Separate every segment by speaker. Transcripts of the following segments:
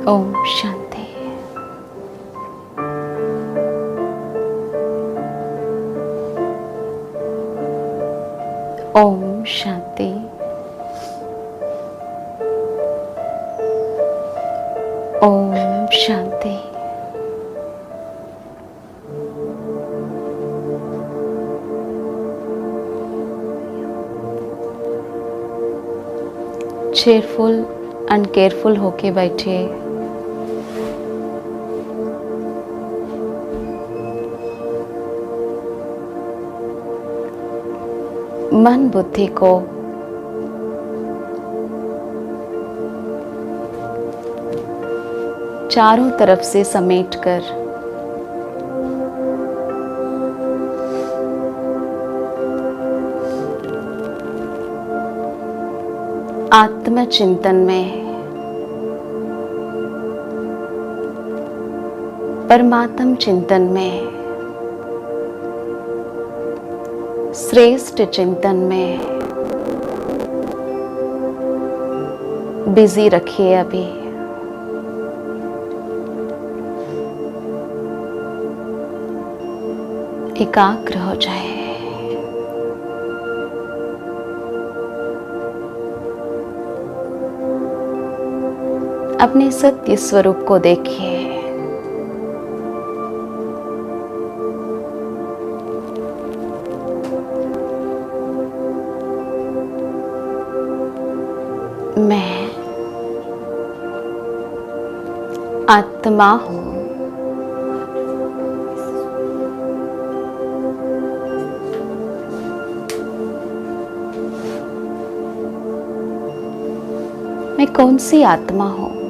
Speaker 1: ओम शांति। ओम शांति। ओम शांति। चेयरफुल एंड केयरफुल होके बैठे। मन बुद्धि को चारों तरफ से समेटकर आत्मचिंतन में परमात्म चिंतन में श्रेष्ठ चिंतन में बिजी रखिए। अभी एकाग्र हो जाए। अपने सत्य स्वरूप को देखिए। मैं आत्मा हूं। मैं कौन सी आत्मा हूं?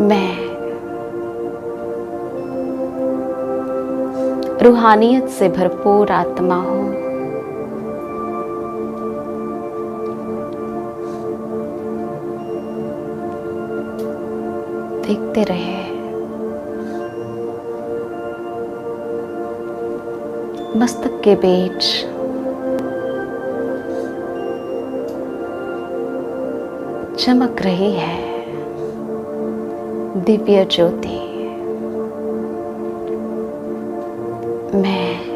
Speaker 1: मैं रूहानियत से भरपूर आत्मा हूं। देखते रहे। मस्तक के बीच चमक रही है दिव्य ज्योति। मैं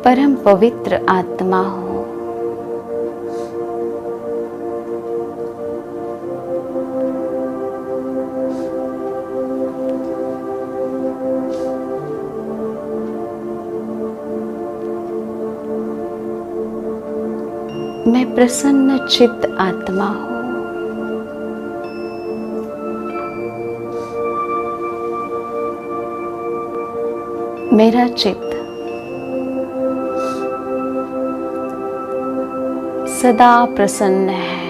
Speaker 1: परम पवित्र आत्मा हूं। मैं प्रसन्न चित्त आत्मा हूं। मेरा चित्त सदा प्रसन्न है।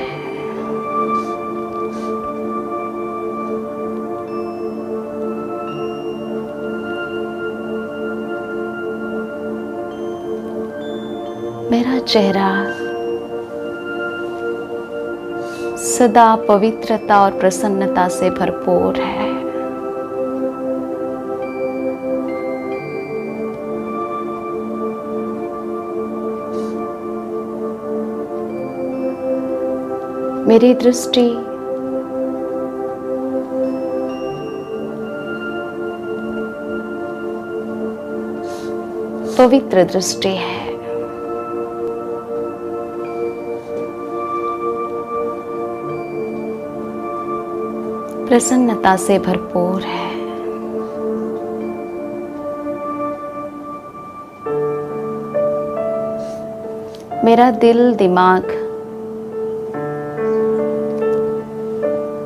Speaker 1: मेरा चेहरा सदा पवित्रता और प्रसन्नता से भरपूर है। मेरी दृष्टि पवित्र दृष्टि है। प्रसन्नता से भरपूर है। मेरा दिल दिमाग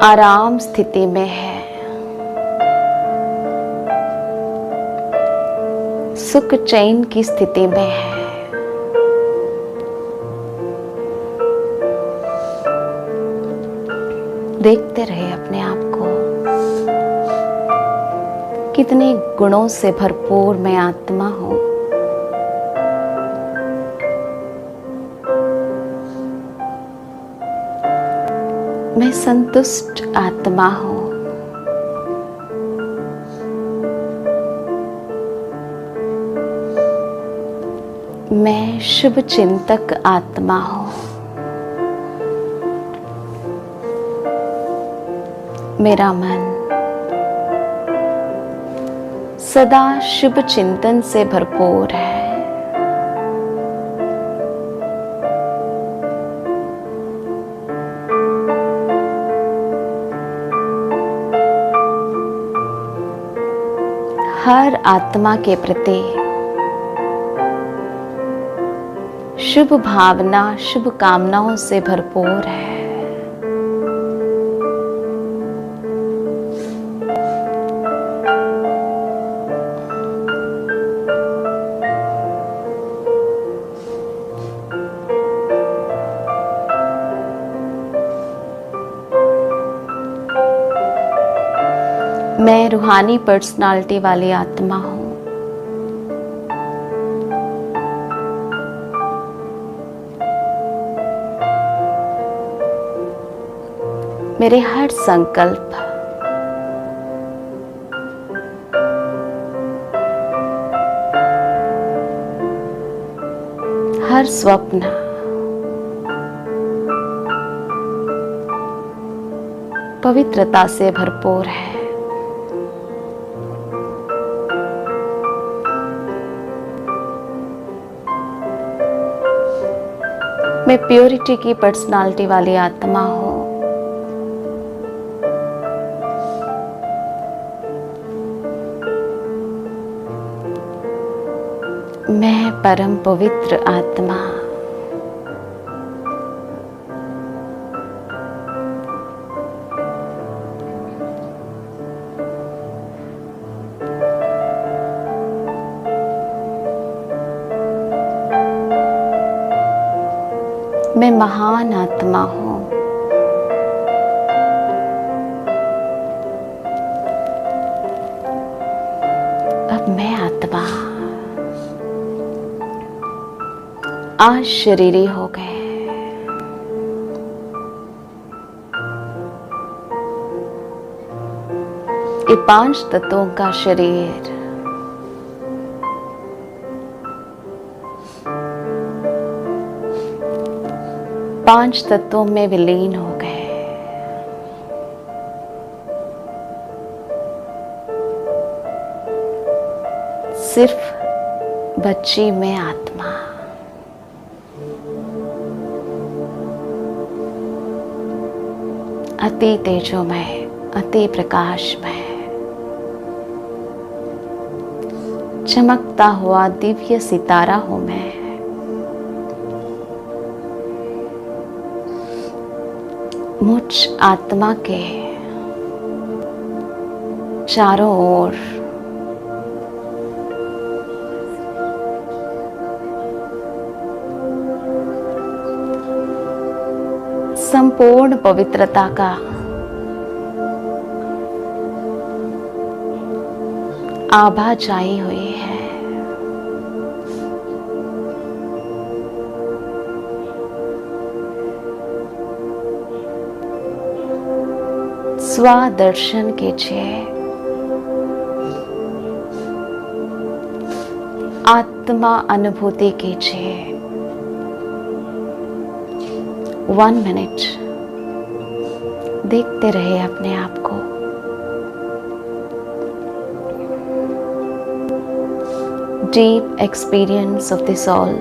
Speaker 1: आराम स्थिति में है। सुख चैन की स्थिति में है। देखते रहे अपने आप को। कितने गुणों से भरपूर मैं आत्मा हूं। मैं संतुष्ट आत्मा हूं। मैं शुभ चिंतक आत्मा हूँ। मेरा मन सदा शुभ चिंतन से भरपूर है। हर आत्मा के प्रति शुभ भावना, शुभ कामनाओं से भरपूर है। मैं रूहानी पर्सनालिटी वाली आत्मा हूँ। मेरे हर संकल्प, हर स्वप्न पवित्रता से भरपूर है। मैं प्योरिटी की पर्सनालिटी वाली आत्मा हूँ। मैं परम पवित्र आत्मा। मैं महान आत्मा हूँ। अब मैं आत्मा आज शरीरी हो गए। ये 5 तत्वों का शरीर पांच तत्वों में विलीन हो गए। सिर्फ बच्ची में आत्मा। अति तेजोमय, अति प्रकाशमय, चमकता हुआ दिव्य सितारा हूं मैं। मुझ आत्मा के चारों ओर संपूर्ण पवित्रता का आभा छाई हुई है। स्वदर्शन कीजिए। आत्मा अनुभूति कीजिए। 1 मिनट देखते रहे अपने आप को। Deep experience of the soul.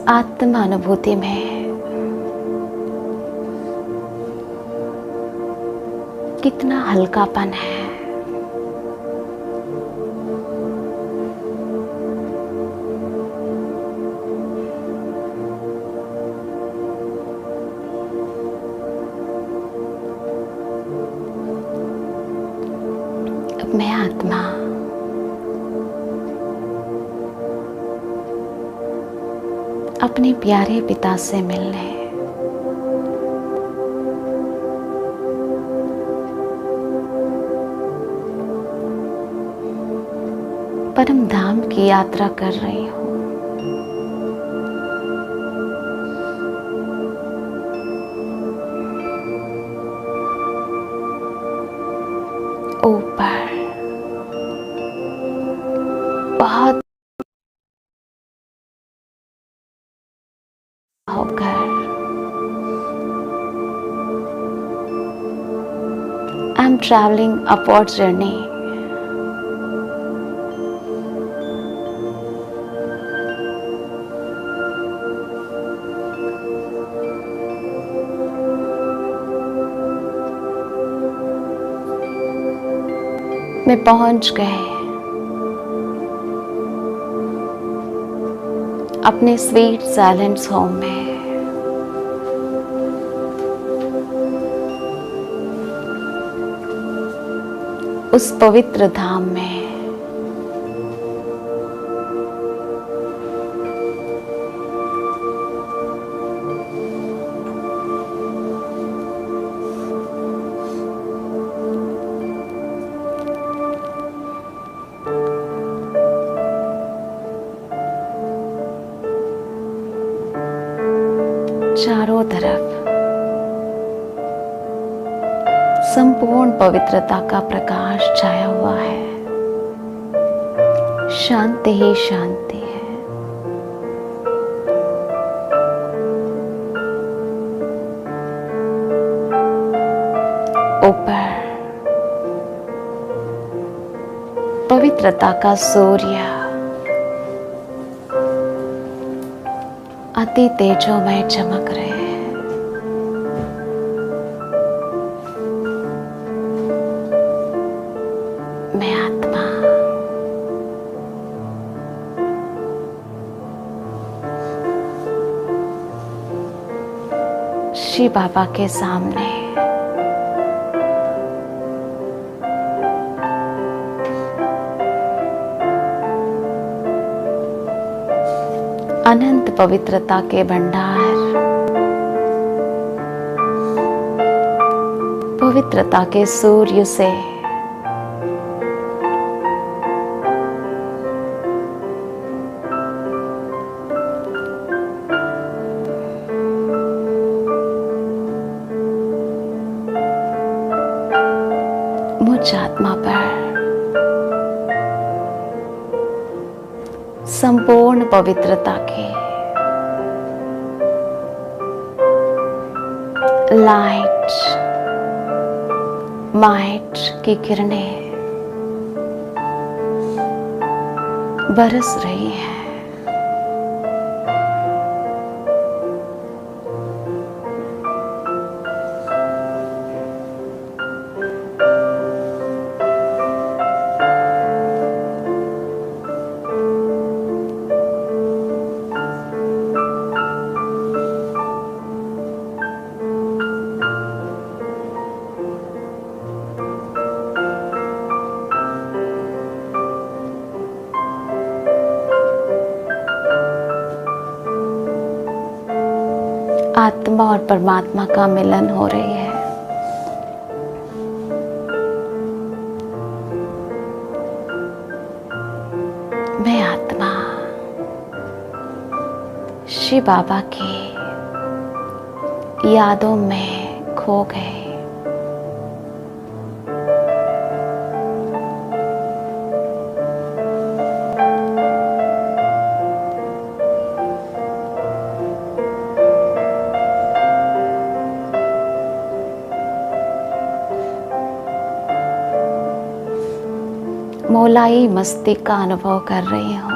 Speaker 1: आत्म अनुभूति में कितना हल्कापन है। अब मैं आत्मा अपने प्यारे पिता से मिलने परम धाम की यात्रा कर रही हूँ। ऊपर बहुत होकर I am travelling upward journey. मैं पहुंच गए अपने स्वीट साइलेंस होम में। उस पवित्र धाम में चारों तरफ संपूर्ण पवित्रता का प्रकाश छाया हुआ है। शांति ही शांति है। ऊपर पवित्रता का सूर्य अति तेजोमय चमक रहे हैं। मैं आत्मा शिव बाबा के सामने अनंत पवित्रता के भंडार, पवित्रता के सूर्य से मुझ आत्मा पर संपूर्ण पवित्रता के लाइट माइट की किरणें बरस रही हैं। आत्मा और परमात्मा का मिलन हो रही है। मैं आत्मा शिव बाबा की यादों में खो गए। मोलाई मस्ती का अनुभव कर रही हूँ।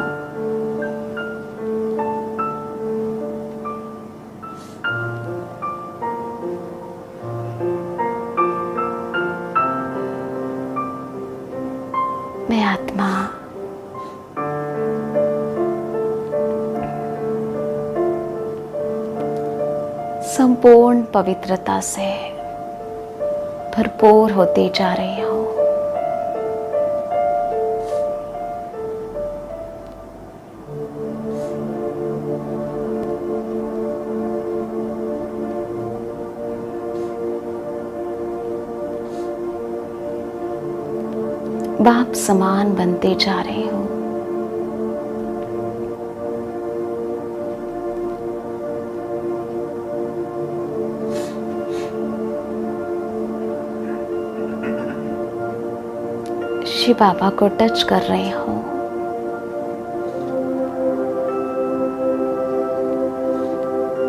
Speaker 1: संपूर्ण पवित्रता से भरपूर होती जा रही हूँ। बाप समान बनते जा रही हूँ। शिव बाबा को टच कर रही हूँ।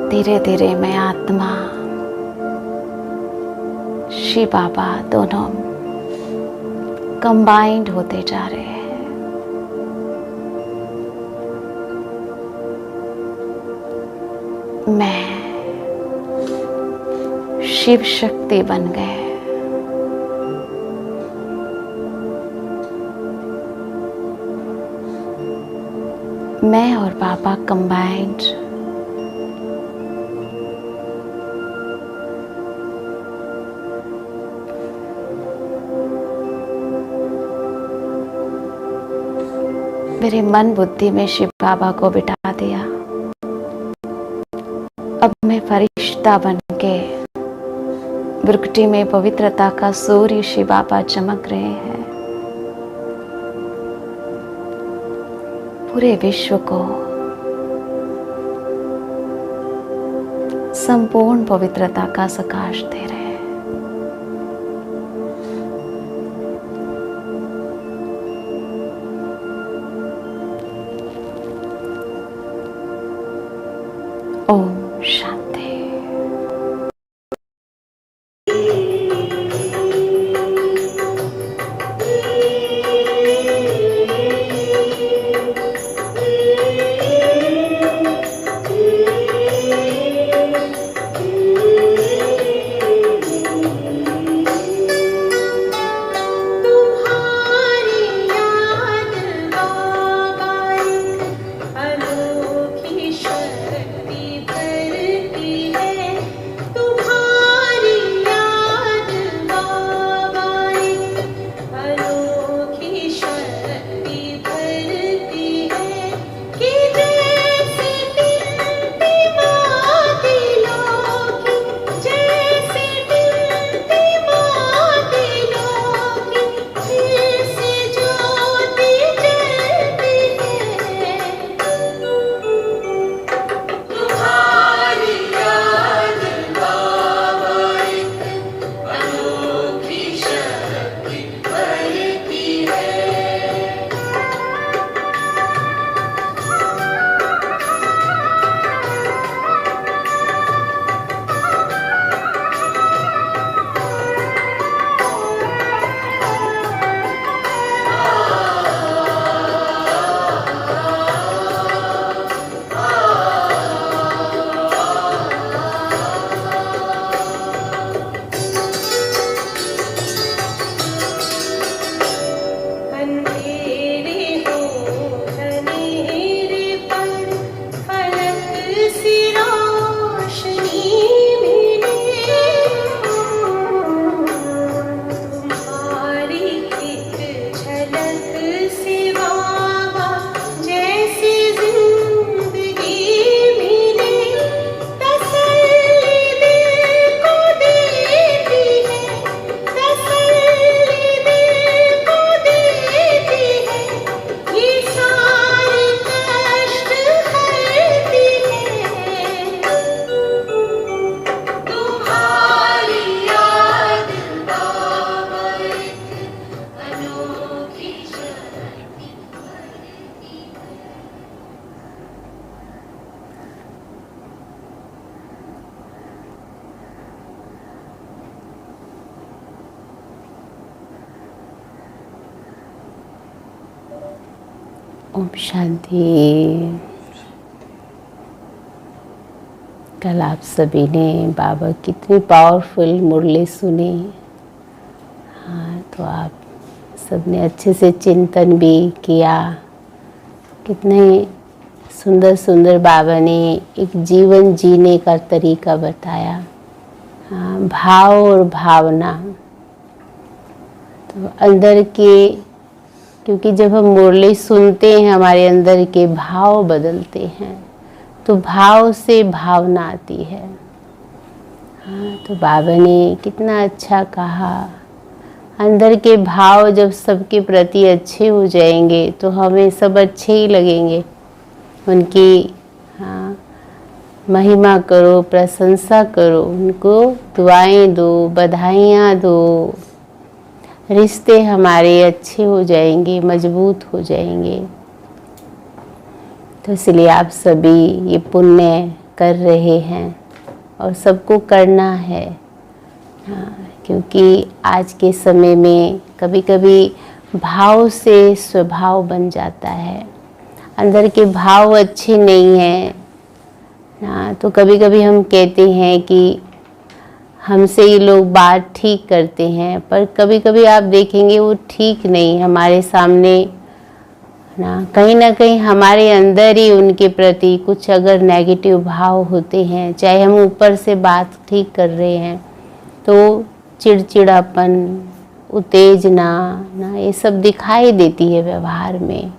Speaker 1: धीरे धीरे मैं आत्मा शिव बाबा दोनों कंबाइंड होते जा रहे हैं। मैं शिव शक्ति बन गए। मैं और बाबा कंबाइंड मेरे मन बुद्धि में शिव बाबा को बिठा दिया। अब मैं फरिश्ता बन के भ्रुकुटी में पवित्रता का सूर्य शिव बाबा चमक रहे हैं। पूरे विश्व को संपूर्ण पवित्रता का प्रकाश दे रहे हैं। ओम शांति। ओम शांति। कल आप सभी ने बाबा कितनी पावरफुल मुरली सुनी। हाँ, तो आप सबने अच्छे से चिंतन भी किया। कितने सुंदर सुंदर बाबा ने एक जीवन जीने का तरीका बताया। हाँ, भाव और भावना। तो अंदर के, क्योंकि जब हम मुरली सुनते हैं हमारे अंदर के भाव बदलते हैं, तो भाव से भावना आती है। हाँ, तो बाबा ने कितना अच्छा कहा, अंदर के भाव जब सबके प्रति अच्छे हो जाएंगे तो हमें सब अच्छे ही लगेंगे। उनकी हाँ महिमा करो, प्रशंसा करो, उनको दुआएं दो, बधाइयाँ दो, रिश्ते हमारे अच्छे हो जाएंगे, मजबूत हो जाएंगे। तो इसलिए आप सभी ये पुण्य कर रहे हैं और सबको करना है। हाँ, क्योंकि आज के समय में कभी कभी भाव से स्वभाव बन जाता है, अंदर के भाव अच्छे नहीं हैं। हाँ, तो कभी कभी हम कहते हैं कि हमसे ये लोग बात ठीक करते हैं, पर कभी कभी आप देखेंगे वो ठीक नहीं, हमारे सामने ना कहीं हमारे अंदर ही उनके प्रति कुछ अगर नेगेटिव भाव होते हैं, चाहे हम ऊपर से बात ठीक कर रहे हैं तो चिड़चिड़ापन, उत्तेजना ना ये सब दिखाई देती है व्यवहार में।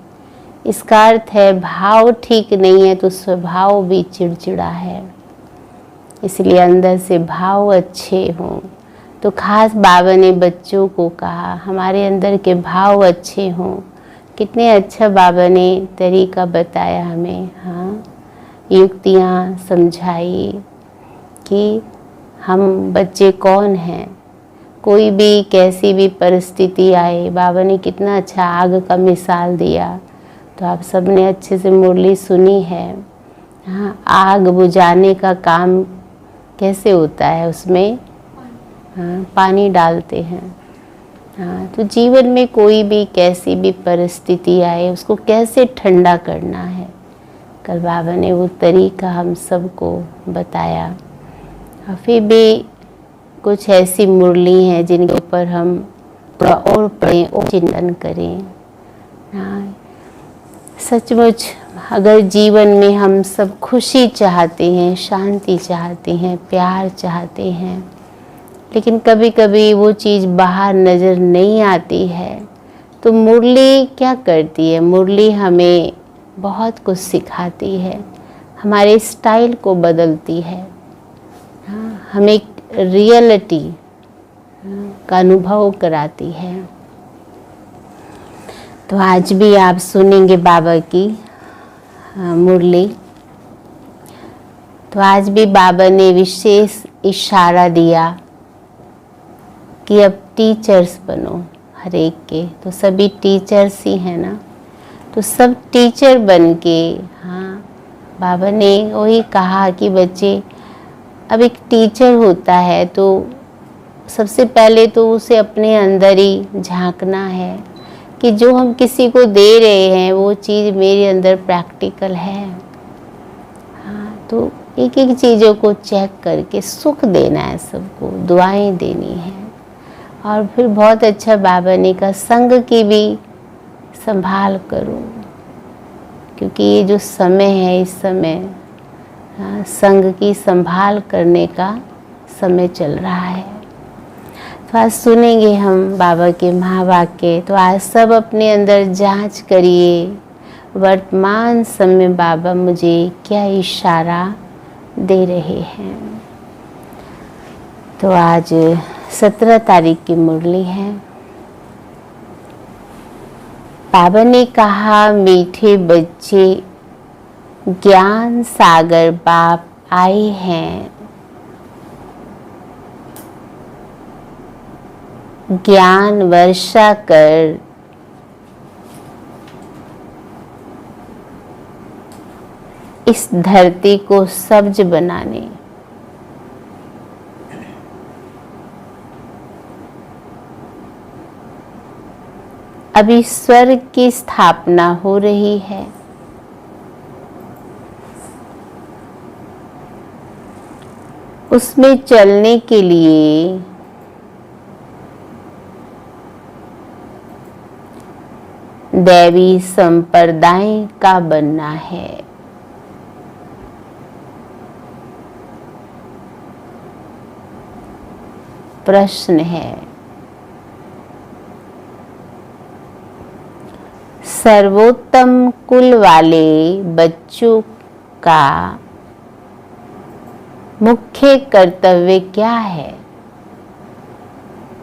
Speaker 1: इसका अर्थ है भाव ठीक नहीं है तो स्वभाव भी चिड़चिड़ा है। इसलिए अंदर से भाव अच्छे हों। तो खास बाबा ने बच्चों को कहा हमारे अंदर के भाव अच्छे हों। कितने अच्छा बाबा ने तरीका बताया हमें। हाँ, युक्तियाँ समझाई कि हम बच्चे कौन हैं। कोई भी कैसी भी परिस्थिति आए, बाबा ने कितना अच्छा आग का मिसाल दिया। तो आप सब ने अच्छे से मुरली सुनी है। हाँ, आग बुझाने का काम कैसे होता है, उसमें हाँ पानी डालते हैं। हाँ, तो जीवन में कोई भी कैसी भी परिस्थिति आए उसको कैसे ठंडा करना है, कल बाबा ने वो तरीका हम सबको बताया। और फिर भी कुछ ऐसी मुरली हैं जिनके ऊपर हम थोड़ा और पढ़ें और चिंतन करें। हाँ, सचमुच अगर जीवन में हम सब खुशी चाहते हैं, शांति चाहते हैं, प्यार चाहते हैं, लेकिन कभी कभी वो चीज़ बाहर नज़र नहीं आती है, तो मुरली क्या करती है? मुरली हमें बहुत कुछ सिखाती है, हमारे स्टाइल को बदलती है। हाँ, हमें रियलिटी का अनुभव कराती है। तो आज भी आप सुनेंगे बाबा की मुरली। तो आज भी बाबा ने विशेष इशारा दिया कि अब टीचर्स बनो हर एक के। तो सभी टीचर्स ही हैं ना, तो सब टीचर बन के हाँ बाबा ने वही कहा कि बच्चे अब एक टीचर होता है तो सबसे पहले तो उसे अपने अंदर ही झांकना है कि जो हम किसी को दे रहे हैं वो चीज़ मेरे अंदर प्रैक्टिकल है। हाँ, तो एक एक चीज़ों को चेक करके सुख देना है, सबको दुआएं देनी है। और फिर बहुत अच्छा बाबा ने कहा संग की भी संभाल करो, क्योंकि ये जो समय है इस समय हाँ, संग की संभाल करने का समय चल रहा है। तो आज सुनेंगे हम बाबा के महावाक्य। तो आज सब अपने अंदर जांच करिए, वर्तमान समय बाबा मुझे क्या इशारा दे रहे हैं। तो आज 17 तारीख की मुरली है। बाबा ने कहा मीठे बच्चे ज्ञान सागर बाप आए हैं, ज्ञान वर्षा कर इस धरती को सब्ज बनाने। अभी स्वर्ग की स्थापना हो रही है। उसमें चलने के लिए दैवी संप्रदाय का बनना है। प्रश्न है। सर्वोत्तम कुल वाले बच्चों का मुख्य कर्तव्य क्या है?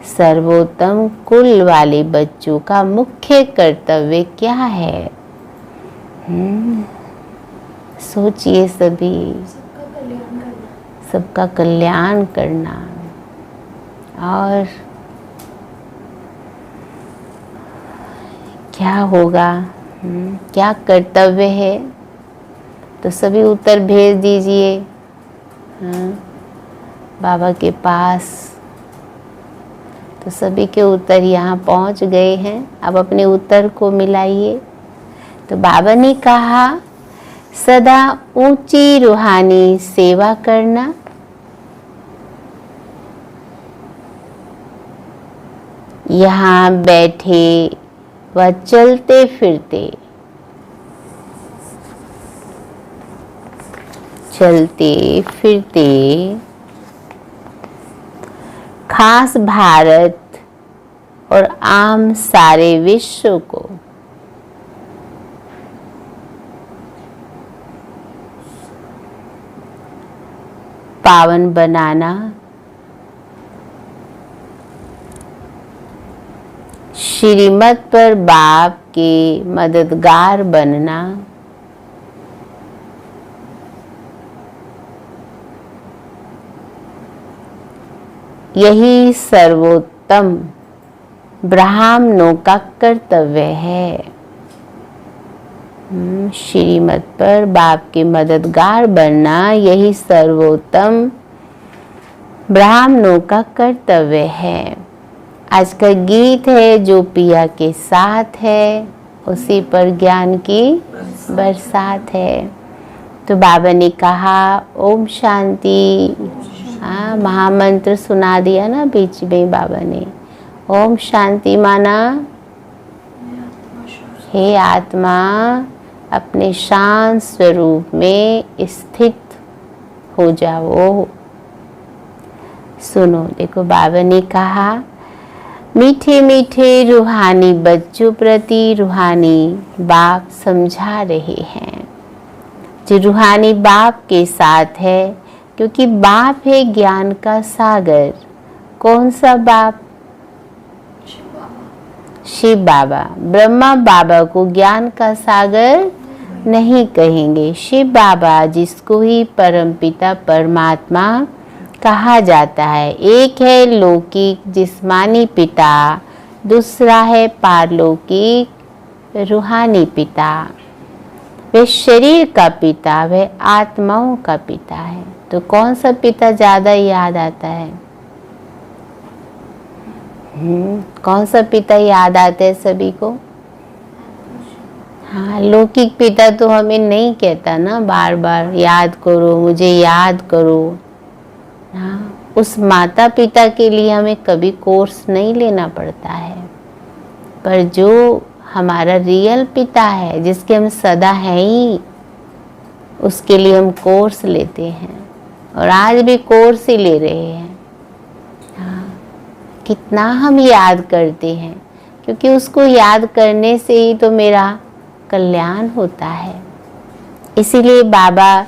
Speaker 1: सर्वोत्तम कुल वाले बच्चों का मुख्य कर्तव्य क्या है? सोचिए सभी। सबका कल्याण करना। और क्या होगा? क्या कर्तव्य है? तो सभी उत्तर भेज दीजिए बाबा के पास। तो सभी के उत्तर यहाँ पहुँच गए हैं। अब अपने उत्तर को मिलाइए। तो बाबा ने कहा सदा ऊंची रूहानी सेवा करना, यहाँ बैठे व चलते फिरते खास भारत और आम सारे विश्व को पावन बनाना, श्रीमत पर बाप के मददगार बनना, यही सर्वोत्तम ब्राह्मणों का कर्तव्य है। श्रीमत पर बाप के मददगार बनना यही सर्वोत्तम ब्राह्मणों का कर्तव्य है। आज का गीत है जो पिया के साथ है, उसी पर ज्ञान की बरसात है। तो बाबा ने कहा ओम शांति। महामंत्र सुना दिया ना बीच में बाबा ने। ओम शांति माना हे आत्मा अपने शांत स्वरूप में स्थित हो जाओ। सुनो, देखो बाबा ने कहा मीठे मीठे रूहानी बच्चों प्रति रूहानी बाप समझा रहे हैं, जो रूहानी बाप के साथ है, क्योंकि बाप है ज्ञान का सागर। कौन सा बाप? शिव बाबा। ब्रह्मा बाबा को ज्ञान का सागर नहीं कहेंगे। शिव बाबा जिसको ही परमपिता परमात्मा कहा जाता है। एक है लौकिक जिस्मानी पिता, दूसरा है पारलौकिक रूहानी पिता। वह शरीर का पिता, वह आत्माओं का पिता है। तो कौन सा पिता ज्यादा याद आता है? कौन सा पिता याद आता है सभी को? हाँ, लौकिक पिता तो हमें नहीं कहता ना बार बार याद करो, मुझे याद करो। हाँ, उस माता पिता के लिए हमें कभी कोर्स नहीं लेना पड़ता है, पर जो हमारा रियल पिता है, जिसके हम सदा हैं ही, उसके लिए हम कोर्स लेते हैं। और आज भी कोर्स ही ले रहे हैं। हाँ, कितना हम याद करते हैं, क्योंकि उसको याद करने से ही तो मेरा कल्याण होता है। इसीलिए बाबा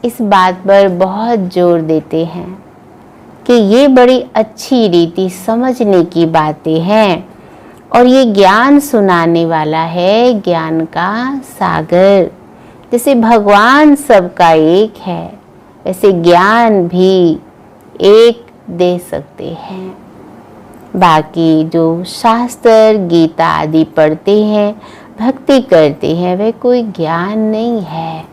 Speaker 1: इस बात पर बहुत जोर देते हैं कि ये बड़ी अच्छी रीति समझने की बातें हैं, और ये ज्ञान सुनाने वाला है ज्ञान का सागर। जैसे भगवान सबका एक है, वैसे ज्ञान भी एक दे सकते हैं। बाकी जो शास्त्र गीता आदि पढ़ते हैं, भक्ति करते हैं, वह कोई ज्ञान नहीं है।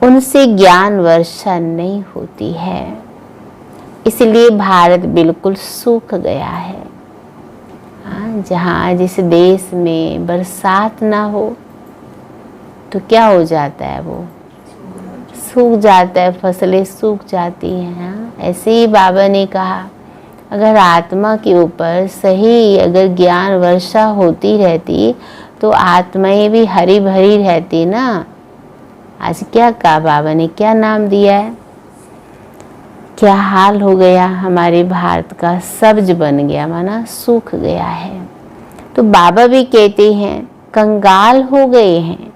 Speaker 1: उनसे ज्ञान वर्षा नहीं होती है। इसलिए भारत बिल्कुल सूख गया है। जहाँ जिस देश में बरसात ना हो तो क्या हो जाता है? वो सूख जाता है, फसलें सूख जाती हैं। ऐसे ही बाबा ने कहा अगर आत्मा के ऊपर सही अगर ज्ञान वर्षा होती रहती तो आत्माएं भी हरी भरी रहती ना। आज क्या कहा बाबा ने, क्या नाम दिया है? क्या हाल हो गया हमारे भारत का, सब्ज बन गया, माना सूख गया है। तो बाबा भी कहते हैं कंगाल हो गए हैं,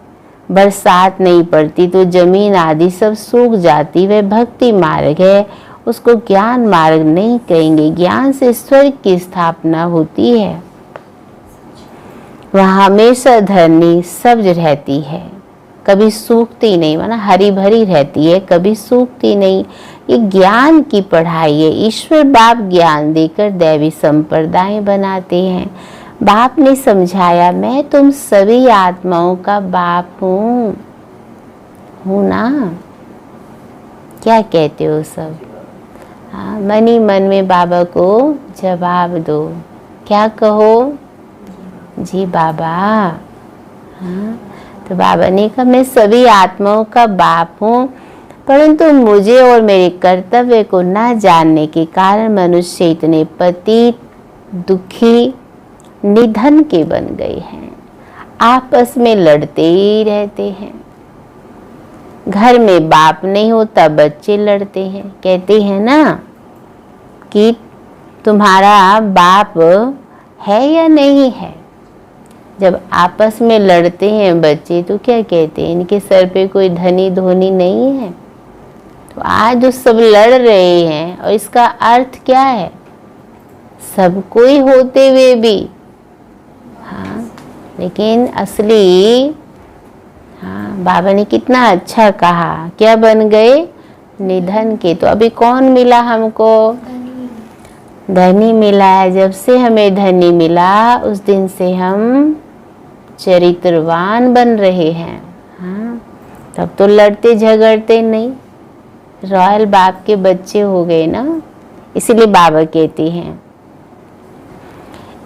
Speaker 1: बरसात नहीं पड़ती तो जमीन आदि सब सूख जाती। वह भक्ति मार्ग है, उसको ज्ञान मार्ग नहीं कहेंगे। ज्ञान से स्वर्ग की स्थापना होती है। वह हमेशा धरनी सब्ज रहती है, कभी सूखती नहीं, माना हरी भरी रहती है, कभी सूखती नहीं। ये ज्ञान की पढ़ाई है। ईश्वर बाप ज्ञान देकर दैवी संप्रदाय बनाते हैं। बाप ने समझाया मैं तुम सभी आत्माओं का बाप हूँ ना। क्या कहते हो सब? हाँ, मन ही मन में बाबा को जवाब दो। क्या कहो? जी बाबा। हाँ, तो बाबा ने कहा मैं सभी आत्माओं का बाप हूँ, परंतु मुझे और मेरे कर्तव्य को न जानने के कारण मनुष्य इतने पतित, दुखी, निधन के बन गए हैं। आपस में लड़ते ही रहते हैं। घर में बाप नहीं होता, बच्चे लड़ते हैं। कहते हैं ना कि तुम्हारा बाप है या नहीं है। जब आपस में लड़ते हैं बच्चे तो क्या कहते हैं, इनके सर पे कोई धनी धोनी नहीं है। तो आज जो सब लड़ रहे हैं, और इसका अर्थ क्या है? सब कोई होते हुए भी, हाँ, लेकिन असली, हाँ, बाबा ने कितना अच्छा कहा, क्या बन गए? निधन के। तो अभी कौन मिला हमको? धनी मिला है। जब से हमें धनी मिला उस दिन से हम चरित्रवान बन रहे हैं। हाँ, तब तो लड़ते झगड़ते नहीं, रॉयल बाप के बच्चे हो गए ना। इसीलिए बाबा कहते हैं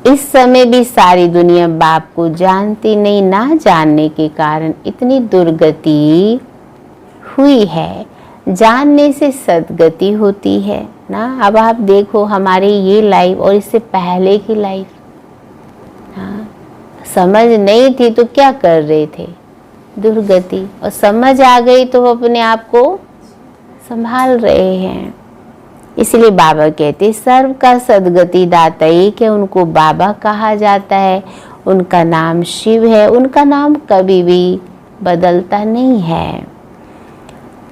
Speaker 1: इस समय भी सारी दुनिया बाप को जानती नहीं, ना जानने के कारण इतनी दुर्गति हुई है। जानने से सद्गति होती है ना। अब आप देखो हमारी ये लाइफ और इससे पहले की लाइफ, हाँ, समझ नहीं थी तो क्या कर रहे थे? दुर्गति। और समझ आ गई तो अपने आप को संभाल रहे हैं। इसलिए बाबा कहते सर्व का सद्गति दाता एक है, उनको बाबा कहा जाता है। उनका नाम शिव है, उनका नाम कभी भी बदलता नहीं है।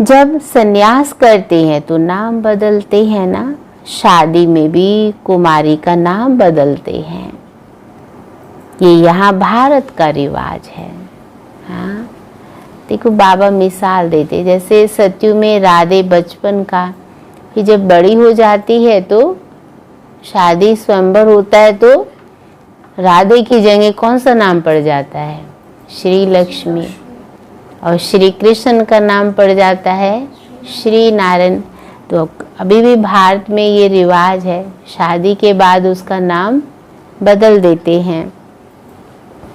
Speaker 1: जब संन्यास करते हैं तो नाम बदलते हैं ना। शादी में भी कुमारी का नाम बदलते हैं। ये यहाँ भारत का रिवाज है। हाँ, देखो बाबा मिसाल देते, जैसे सत्यु में राधे बचपन का, फिर जब बड़ी हो जाती है तो शादी स्वयंवर होता है तो राधे की जगह कौन सा नाम पड़ जाता है? श्री लक्ष्मी। और श्री कृष्ण का नाम पड़ जाता है श्री नारायण। तो अभी भी भारत में ये रिवाज है, शादी के बाद उसका नाम बदल देते हैं।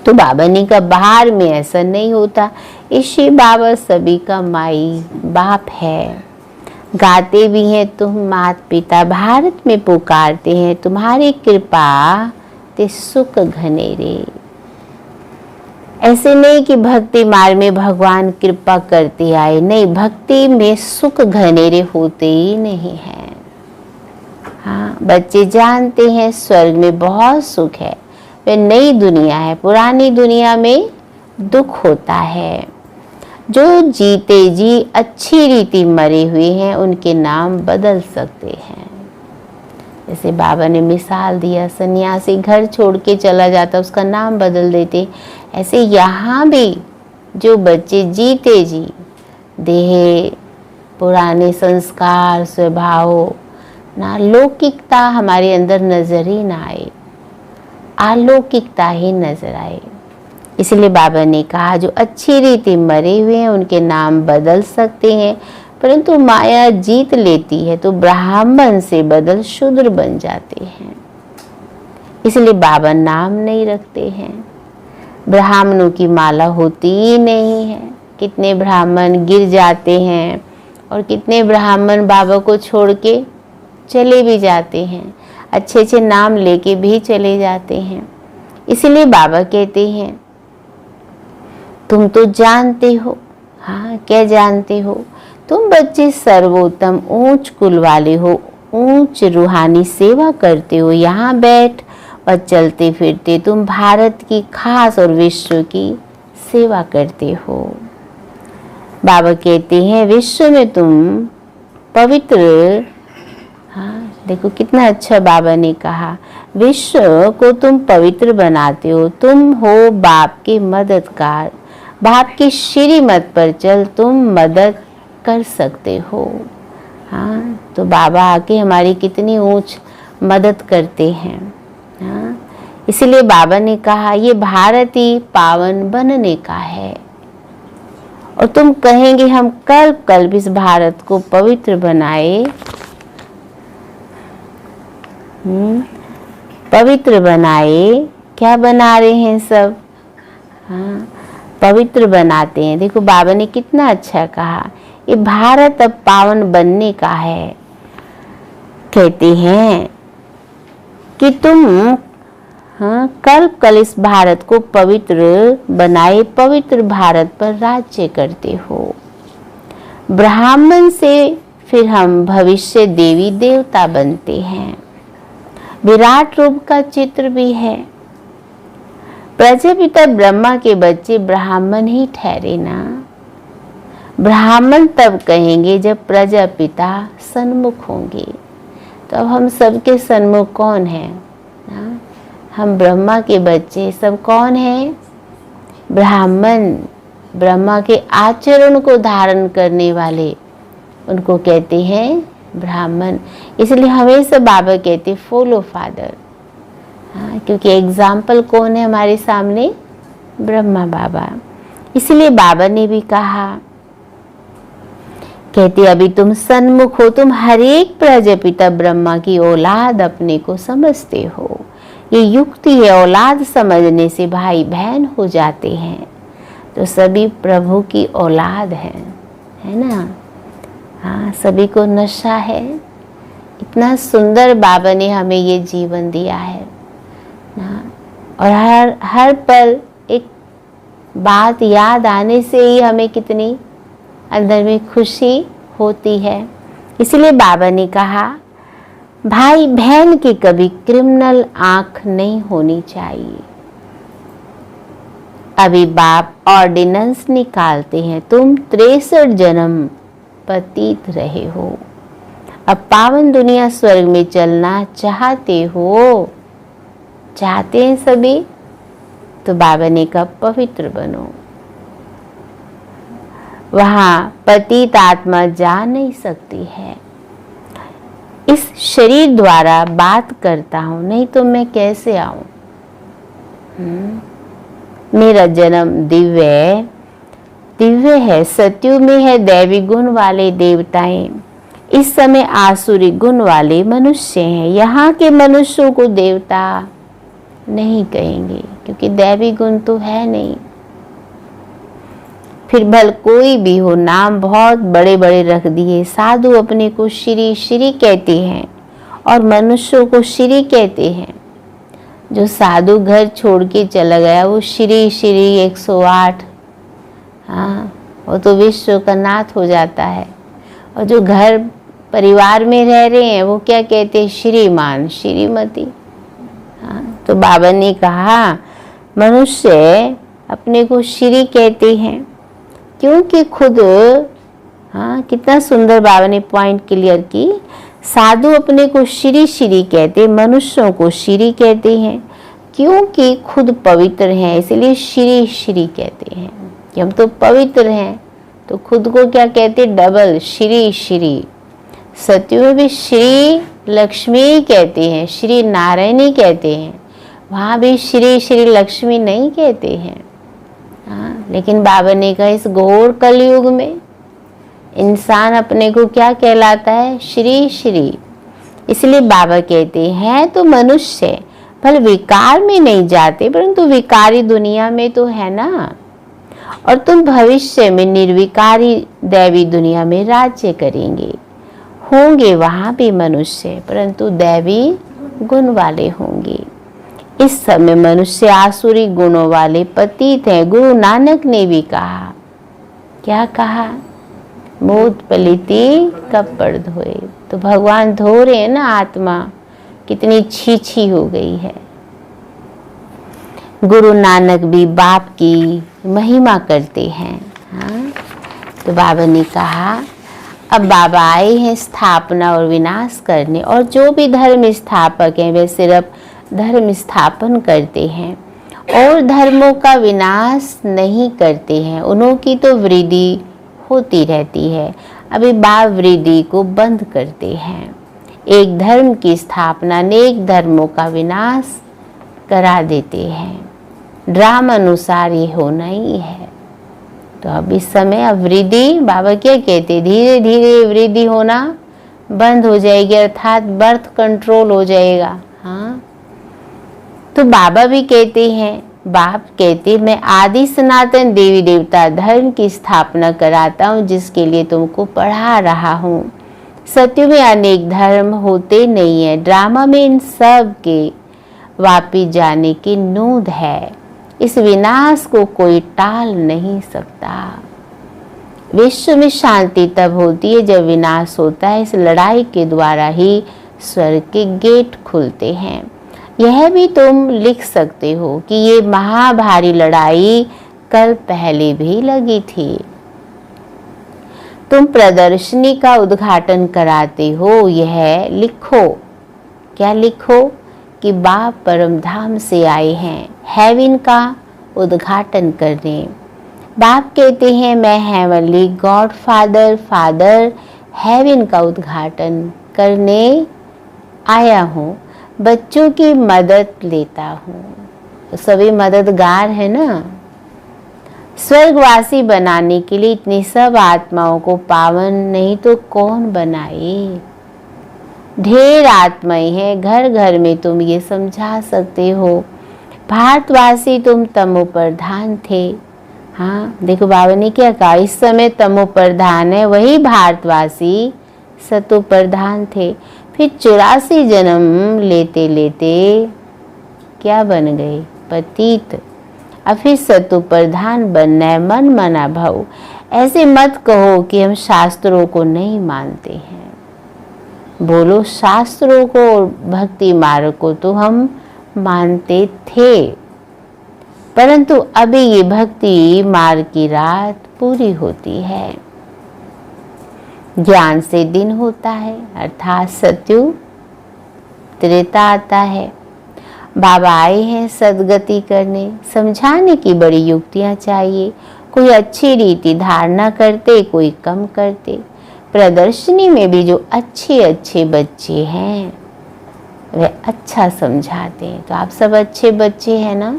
Speaker 1: तो बाबा ने कहा बाहर में ऐसा नहीं होता। इसी बाबा सभी का माई बाप है। गाते भी हैं तुम मात पिता, भारत में पुकारते हैं तुम्हारी कृपा ते सुख घनेरे। ऐसे नहीं कि भक्ति मार्ग में भगवान कृपा करते आए, नहीं, भक्ति में सुख घनेरे होते ही नहीं है। हाँ, बच्चे जानते हैं स्वर्ग में बहुत सुख है, वह नई दुनिया है, पुरानी दुनिया में दुख होता है। जो जीते जी अच्छी रीति मरे हुए हैं उनके नाम बदल सकते हैं। जैसे बाबा ने मिसाल दिया, सन्यासी घर छोड़ के चला जाता उसका नाम बदल देते। ऐसे यहाँ भी जो बच्चे जीते जी देह, पुराने संस्कार, स्वभाव ना, लौकिकता हमारे अंदर नजर ही ना आए, अलौकिकता ही नजर आए। इसलिए बाबा ने कहा जो अच्छी रीति मरे हुए हैं उनके नाम बदल सकते हैं, परंतु माया जीत लेती है तो ब्राह्मण से बदल शूद्र बन जाते हैं। इसलिए बाबा नाम नहीं रखते हैं। ब्राह्मणों की माला होती ही नहीं है। कितने ब्राह्मण गिर जाते हैं और कितने ब्राह्मण बाबा को छोड़ के चले भी जाते हैं, अच्छे अच्छे नाम लेके भी चले जाते हैं। इसलिए बाबा कहते हैं तुम तो जानते हो। हाँ, क्या जानते हो? तुम बच्चे सर्वोत्तम ऊंच कुल वाले हो, ऊंच रूहानी सेवा करते हो। यहाँ बैठ और चलते फिरते तुम भारत की खास और विश्व की सेवा करते हो। बाबा कहते हैं विश्व में तुम पवित्र, हाँ देखो कितना अच्छा बाबा ने कहा, विश्व को तुम पवित्र बनाते हो। तुम हो बाप के मददगार, बाप की श्रीमत पर चल तुम मदद कर सकते हो। हाँ तो बाबा आके हमारी कितनी ऊंच मदद करते हैं। हाँ इसलिए बाबा ने कहा ये भारत ही पावन बनने का है, और तुम कहेंगे हम कल्प कल्प इस भारत को पवित्र बनाए, पवित्र बनाए। क्या बना रहे हैं सब? हाँ पवित्र बनाते हैं। देखो बाबा ने कितना अच्छा कहा, ये भारत अब पावन बनने का है। कहते हैं कि तुम हाँ कल कल इस भारत को पवित्र बनाए, पवित्र भारत पर राज्य करते हो। ब्राह्मण से फिर हम भविष्य देवी देवता बनते हैं। विराट रूप का चित्र भी है। प्रजापिता ब्रह्मा के बच्चे ब्राह्मण ही ठहरे ना। ब्राह्मण तब कहेंगे जब प्रजापिता सन्मुख होंगे। तो अब हम सबके सन्मुख कौन है? हम ब्रह्मा के बच्चे सब कौन हैं? ब्राह्मण, ब्रह्मा के आचरण को धारण करने वाले, उनको कहते हैं ब्राह्मण। इसलिए हमेशा बाबा कहते फॉलो फादर। हाँ क्योंकि एग्जाम्पल कौन है हमारे सामने? ब्रह्मा बाबा। इसलिए बाबा ने भी कहा, कहते अभी तुम सन्मुख हो, तुम हर एक प्रजापिता ब्रह्मा की औलाद अपने को समझते हो। ये युक्ति है, औलाद समझने से भाई बहन हो जाते हैं। तो सभी प्रभु की औलाद है ना। हाँ सभी को नशा है। इतना सुंदर बाबा ने हमें ये जीवन दिया है ना। और हर पल एक बात याद आने से ही हमें कितनी अंदर में खुशी होती है। इसलिए बाबा ने कहा भाई बहन की कभी क्रिमिनल आंख नहीं होनी चाहिए। अभी बाप ऑर्डिनेंस निकालते हैं, तुम 63 जन्म पतित रहे हो, अब पावन दुनिया स्वर्ग में चलना चाहते हो। चाहते हैं सभी? तो बाबा ने कहा पवित्र बनो। वहां पतित आत्मा जा नहीं सकती है। इस शरीर द्वारा बात करता हूं, नहीं तो मैं कैसे आऊं? मेरा जन्म दिव्य दिव्य है। सत्युग में है दैवी गुण वाले देवताएं, इस समय आसुरी गुण वाले मनुष्य हैं। यहाँ के मनुष्यों को देवता नहीं कहेंगे क्योंकि दैवी गुण तो है नहीं। फिर भल कोई भी हो, नाम बहुत बड़े बड़े रख दिए। साधु अपने को श्री श्री कहते हैं और मनुष्यों को श्री कहते हैं। जो साधु घर छोड़ के चला गया वो श्री श्री 108, हाँ वो तो विश्व का नाथ हो जाता है। और जो घर परिवार में रह रहे हैं वो क्या कहते हैं? श्रीमान श्रीमती। हाँ तो बाबा ने कहा मनुष्य अपने को श्री कहते हैं क्योंकि खुद, हाँ कितना सुंदर बाबा ने पॉइंट क्लियर की। साधु अपने को श्री श्री कहते, मनुष्यों को श्री कहते हैं क्योंकि खुद पवित्र हैं, इसलिए श्री श्री कहते हैं कि हम तो पवित्र हैं। तो खुद को क्या कहते? डबल श्री श्री। सत्य में भी श्री लक्ष्मी कहते हैं, श्री नारायणी कहते हैं, वहाँ भी श्री श्री लक्ष्मी नहीं कहते हैं। हाँ लेकिन बाबा ने कहा इस घोर कलयुग में इंसान अपने को क्या कहलाता है? श्री श्री। इसलिए बाबा कहते हैं तो मनुष्य भले विकार में नहीं जाते परंतु विकारी दुनिया में तो है ना। और तुम भविष्य में निर्विकारी दैवी दुनिया में राज्य करेंगे। होंगे वहां भी मनुष्य परंतु दैवी गुण वाले होंगे। इस समय मनुष्य आसुरी गुणों वाले पतित हैं। गुरु नानक ने भी कहा, क्या कहा? मोद पलीती कपड़ धोए। तो भगवान धो रहे हैं ना, आत्मा कितनी छीछी हो गई है। गुरु नानक भी बाप की महिमा करते हैं। हाँ, तो बाबा ने कहा अब बाबा आए हैं स्थापना और विनाश करने, और जो भी धर्म स्थापक हैं वे सिर्फ धर्म स्थापन करते हैं और धर्मों का विनाश नहीं करते हैं। उन्हों की तो वृद्धि होती रहती है। अभी बाप वृद्धि को बंद करते हैं। एक धर्म की स्थापना अनेक धर्मों का विनाश करा देते हैं। ड्रामा अनुसार ये होना ही है। तो अब इस समय अब वृद्धि, बाबा क्या कहते, धीरे धीरे वृद्धि होना बंद हो जाएगी, अर्थात बर्थ कंट्रोल हो जाएगा। हाँ, तो बाबा भी कहते हैं, बाप कहते मैं आदि सनातन देवी देवता धर्म की स्थापना कराता हूँ, जिसके लिए तुमको पढ़ा रहा हूँ। सत्य में अनेक धर्म होते नहीं है। ड्रामा में इन सब के वापिस जाने की नोंद है। इस विनाश को कोई टाल नहीं सकता। विश्व में शांति तब होती है जब विनाश होता है। इस लड़ाई के द्वारा ही स्वर्ग के गेट खुलते हैं। यह भी तुम लिख सकते हो कि ये महाभारी लड़ाई कल पहले भी लगी थी। तुम प्रदर्शनी का उद्घाटन कराते हो, यह लिखो। क्या लिखो? कि बाप परम धाम से आए हैं हेवन का उद्घाटन करने। बाप कहते हैं मैं हेवनली गॉड फादर हेवन का उद्घाटन करने आया हूँ, बच्चों की मदद लेता हूँ। तो सभी मददगार है ना। स्वर्गवासी बनाने के लिए इतनी सब आत्माओं को पावन नहीं तो कौन बनाए। ढेर आत्माएं हैं घर घर में, तुम ये समझा सकते हो। भारतवासी तुम तमो प्रधान थे। हाँ, देखो बाबा ने क्या कहा, इस समय तमो प्रधान है, वही भारतवासी सतो प्रधान थे। फिर 84 जन्म लेते लेते क्या बन गए? पतित। अब फिर सतो प्रधान बनना है, मन मना भव। ऐसे मत कहो कि हम शास्त्रों को नहीं मानते हैं। बोलो शास्त्रों को और भक्ति मार्ग को तो हम मानते थे, परंतु अभी ये भक्ति मार्ग की रात पूरी होती है। ज्ञान से दिन होता है, अर्थात सत्युग त्रेता आता है। बाबा आए हैं सदगति करने, समझाने की बड़ी युक्तियां चाहिए। कोई अच्छी रीति धारणा करते, कोई कम करते। प्रदर्शनी में भी जो अच्छे अच्छे बच्चे हैं वे अच्छा समझाते हैं। तो आप सब अच्छे बच्चे हैं ना।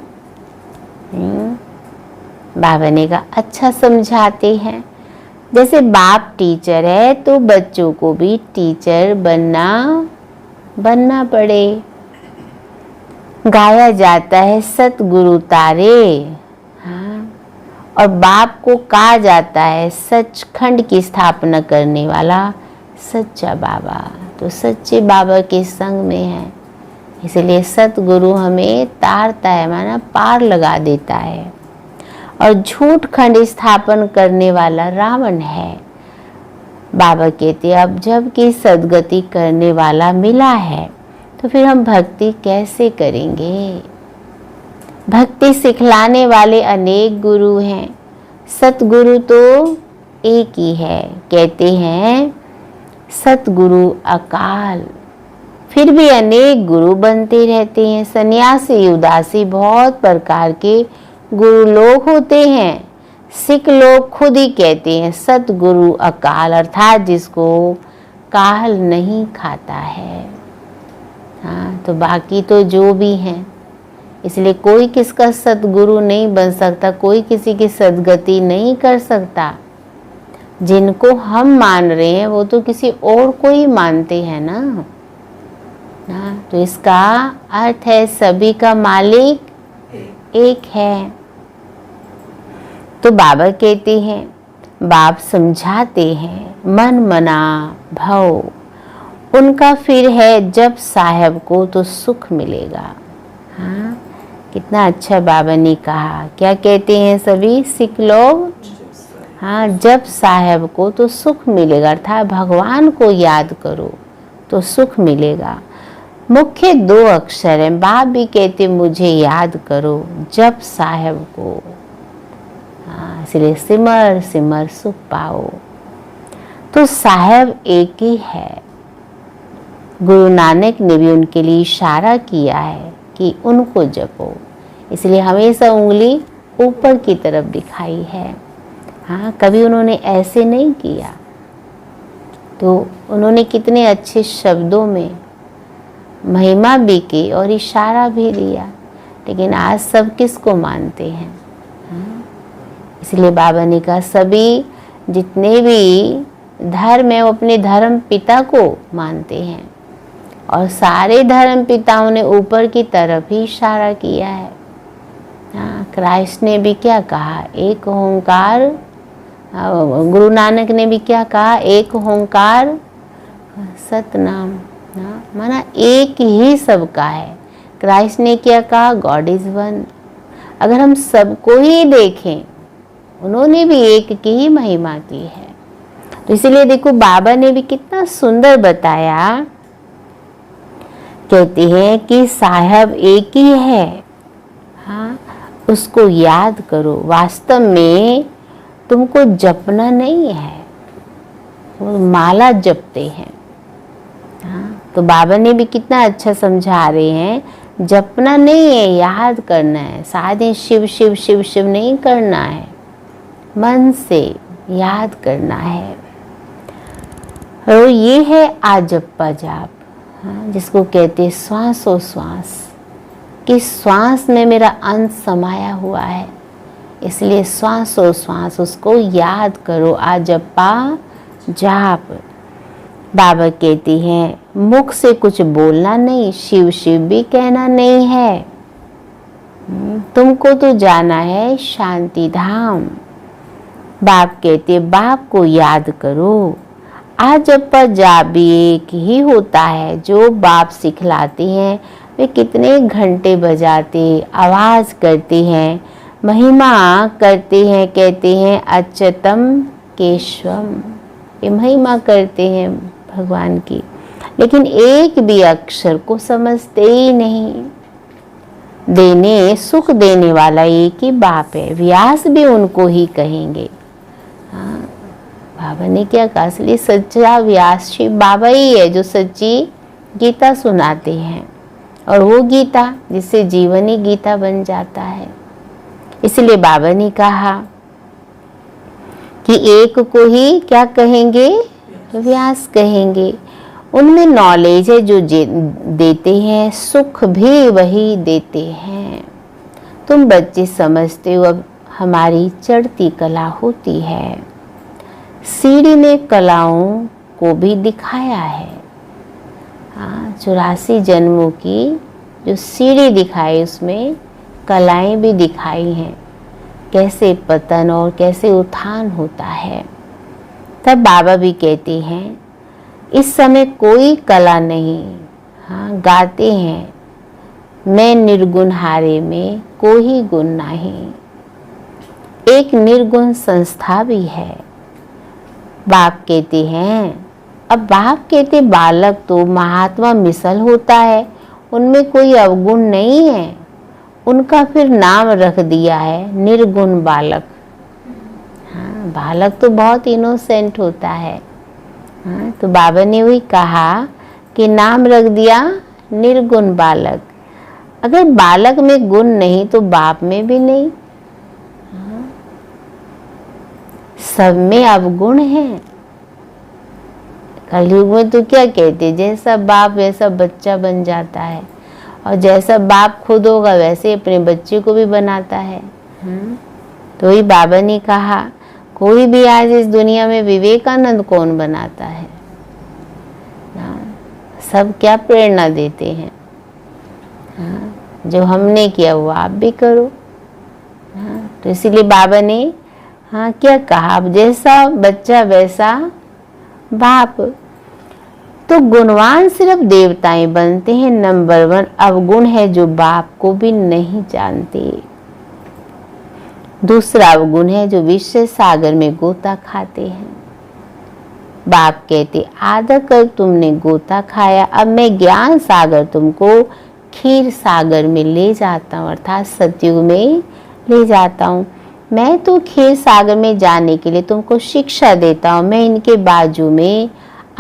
Speaker 1: बाबा ने कहा अच्छा समझाते हैं। जैसे बाप टीचर है तो बच्चों को भी टीचर बनना पड़े। गाया जाता है सतगुरु तारे। हाँ, और बाप को कहा जाता है सचखंड की स्थापना करने वाला सच्चा बाबा। तो सच्चे बाबा के संग में है, इसलिए सतगुरु हमें तारता है, माना पार लगा देता है। और झूठ खंड स्थापन करने वाला रावण है। बाबा कहते अब जब कि सदगति करने वाला मिला है तो फिर हम भक्ति कैसे करेंगे। भक्ति सिखलाने वाले अनेक गुरु हैं, सतगुरु तो एक ही है। कहते हैं सतगुरु अकाल। फिर भी अनेक गुरु बनते रहते हैं। सन्यासी उदासी बहुत प्रकार के गुरु लोग होते हैं। सिख लोग खुद ही कहते हैं सतगुरु अकाल, अर्थात जिसको काल नहीं खाता है। हाँ, तो बाकी तो जो भी हैं, इसलिए कोई किसका सतगुरु नहीं बन सकता, कोई किसी की सदगति नहीं कर सकता। जिनको हम मान रहे हैं वो तो किसी और को ही मानते हैं ना। हाँ, तो इसका अर्थ है सभी का मालिक एक है। तो बाबा कहते हैं, बाप समझाते हैं मन मना भव। उनका फिर है जब साहब को तो सुख मिलेगा। हाँ, कितना अच्छा बाबा ने कहा। क्या कहते हैं सभी सिख लोग? हाँ, जप साहेब को तो सुख मिलेगा, अर्थात भगवान को याद करो तो सुख मिलेगा। मुख्य 2 अक्षर हैं। बाप भी कहते मुझे याद करो, जप साहेब को। हाँ, इसलिए सिमर सिमर सुख पाओ। तो साहेब एक ही है। गुरु नानक ने भी उनके लिए इशारा किया है कि उनको जपो, इसलिए हमेशा उंगली ऊपर की तरफ दिखाई है। हाँ, कभी उन्होंने ऐसे नहीं किया। तो उन्होंने कितने अच्छे शब्दों में महिमा भी की और इशारा भी दिया, लेकिन आज सब किसको मानते हैं? हाँ? इसलिए बाबा ने कहा सभी जितने भी धर्म है वो अपने धर्म पिता को मानते हैं, और सारे धर्म पिताओं ने ऊपर की तरफ ही इशारा किया है। हाँ, क्राइस्ट ने भी क्या कहा? एक ओंकार। गुरु नानक ने भी क्या कहा? एक ओंकार सतनाम। माना एक ही सबका है। क्राइस्ट ने क्या कहा? God is one. अगर हम सबको ही देखें, उन्होंने भी एक की ही महिमा की है। तो इसीलिए देखो बाबा ने भी कितना सुंदर बताया। कहते हैं कि साहब एक ही है। हाँ, उसको याद करो। वास्तव में तुमको जपना नहीं है, वो माला जपते हैं। हाँ, तो बाबा ने भी कितना अच्छा समझा रहे हैं, जपना नहीं है, याद करना है। साधे शिव शिव शिव शिव नहीं करना है, मन से याद करना है। और ये है आजप्पा जाप। हाँ, जिसको कहते हैं श्वासों श्वास, कि श्वास में मेरा अंश समाया हुआ है, इसलिए श्वासों श्वास उसको याद करो। आजप्पा जाप। बाबा कहती हैं मुख से कुछ बोलना नहीं, शिव शिव भी कहना नहीं है। तुमको तो जाना है शांति धाम। बाप कहते बाप को याद करो। आजप्पा जाप भी एक ही होता है जो बाप सिखलाते हैं। वे कितने घंटे बजाते, आवाज करते हैं, महिमा करते हैं, कहते हैं अच्युतम केशवम। ये महिमा करते हैं भगवान की, लेकिन एक भी अक्षर को समझते ही नहीं। देने सुख देने वाला एक ही बाप है। व्यास भी उनको ही कहेंगे। हाँ, बाबा ने क्या कहा? इसलिए सच्चा व्यास शिव बाबा ही है जो सच्ची गीता सुनाते हैं, और वो गीता जिससे जीवन ही गीता बन जाता है। इसलिए बाबा ने कहा कि एक को ही क्या कहेंगे? व्यास कहेंगे। उनमें नॉलेज है जो देते हैं, सुख भी वही देते हैं। तुम बच्चे समझते हो, अब हमारी चढ़ती कला होती है। सीढ़ी ने कलाओं को भी दिखाया है। हाँ, 84 जन्मों की जो सीढ़ी दिखाई, उसमें कलाएं भी दिखाई हैं, कैसे पतन और कैसे उत्थान होता है। तब बाबा भी कहते हैं इस समय कोई कला नहीं। हाँ, गाते हैं मैं निर्गुण हारे में कोई गुण नहीं। एक निर्गुण संस्था भी है। बाप कहते हैं, अब बाप कहते बालक तो महात्मा मिसल होता है, उनमें कोई अवगुण नहीं है। उनका फिर नाम रख दिया है निर्गुण बालक। हाँ, बालक तो बहुत इनोसेंट होता है। हाँ, तो बाबा ने वही कहा कि नाम रख दिया निर्गुण बालक। अगर बालक में गुण नहीं तो बाप में भी नहीं। हाँ, सब में अवगुण है। कलयुग में तो क्या कहते, जैसा बाप वैसा बच्चा बन जाता है, और जैसा बाप खुद होगा वैसे अपने बच्चे को भी बनाता है। तो ही बाबा ने कहा कोई भी आज इस दुनिया में विवेकानंद कौन बनाता है? सब क्या प्रेरणा देते हैं? जो हमने किया वो आप भी करो। तो इसीलिए बाबा ने क्या कहा, अब जैसा बच्चा वैसा बाप। तो गुणवान सिर्फ देवताएं बनते हैं। नंबर 1 अवगुण है जो बाप को भी नहीं जानते। दूसरा गुण है जो विषय सागर में गोता खाते हैं। बाप कहते आधा कल तुमने गोता खाया, अब मैं ज्ञान सागर तुमको क्षीर सागर में ले जाता हूँ, अर्थात सतयुग में ले जाता हूँ। मैं तो क्षीर सागर में जाने के लिए तुमको शिक्षा देता हूँ। मैं इनके बाजू में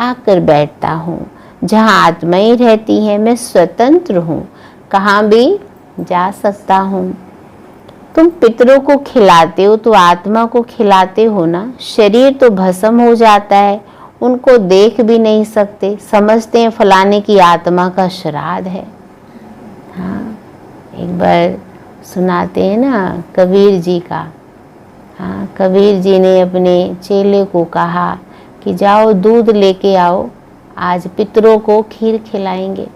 Speaker 1: आकर बैठता हूँ, जहाँ आत्मा ही रहती है। मैं स्वतंत्र हूँ, कहाँ भी जा सकता हूँ। तुम पितरों को खिलाते हो तो आत्मा को खिलाते हो ना। शरीर तो भस्म हो जाता है, उनको देख भी नहीं सकते, समझते हैं फलाने की आत्मा का श्राद्ध है। हाँ, एक बार सुनाते हैं ना कबीर जी का। हाँ, कबीर जी ने अपने चेले को कहा कि जाओ दूध लेके आओ, आज पितरों को खीर खिलाएंगे।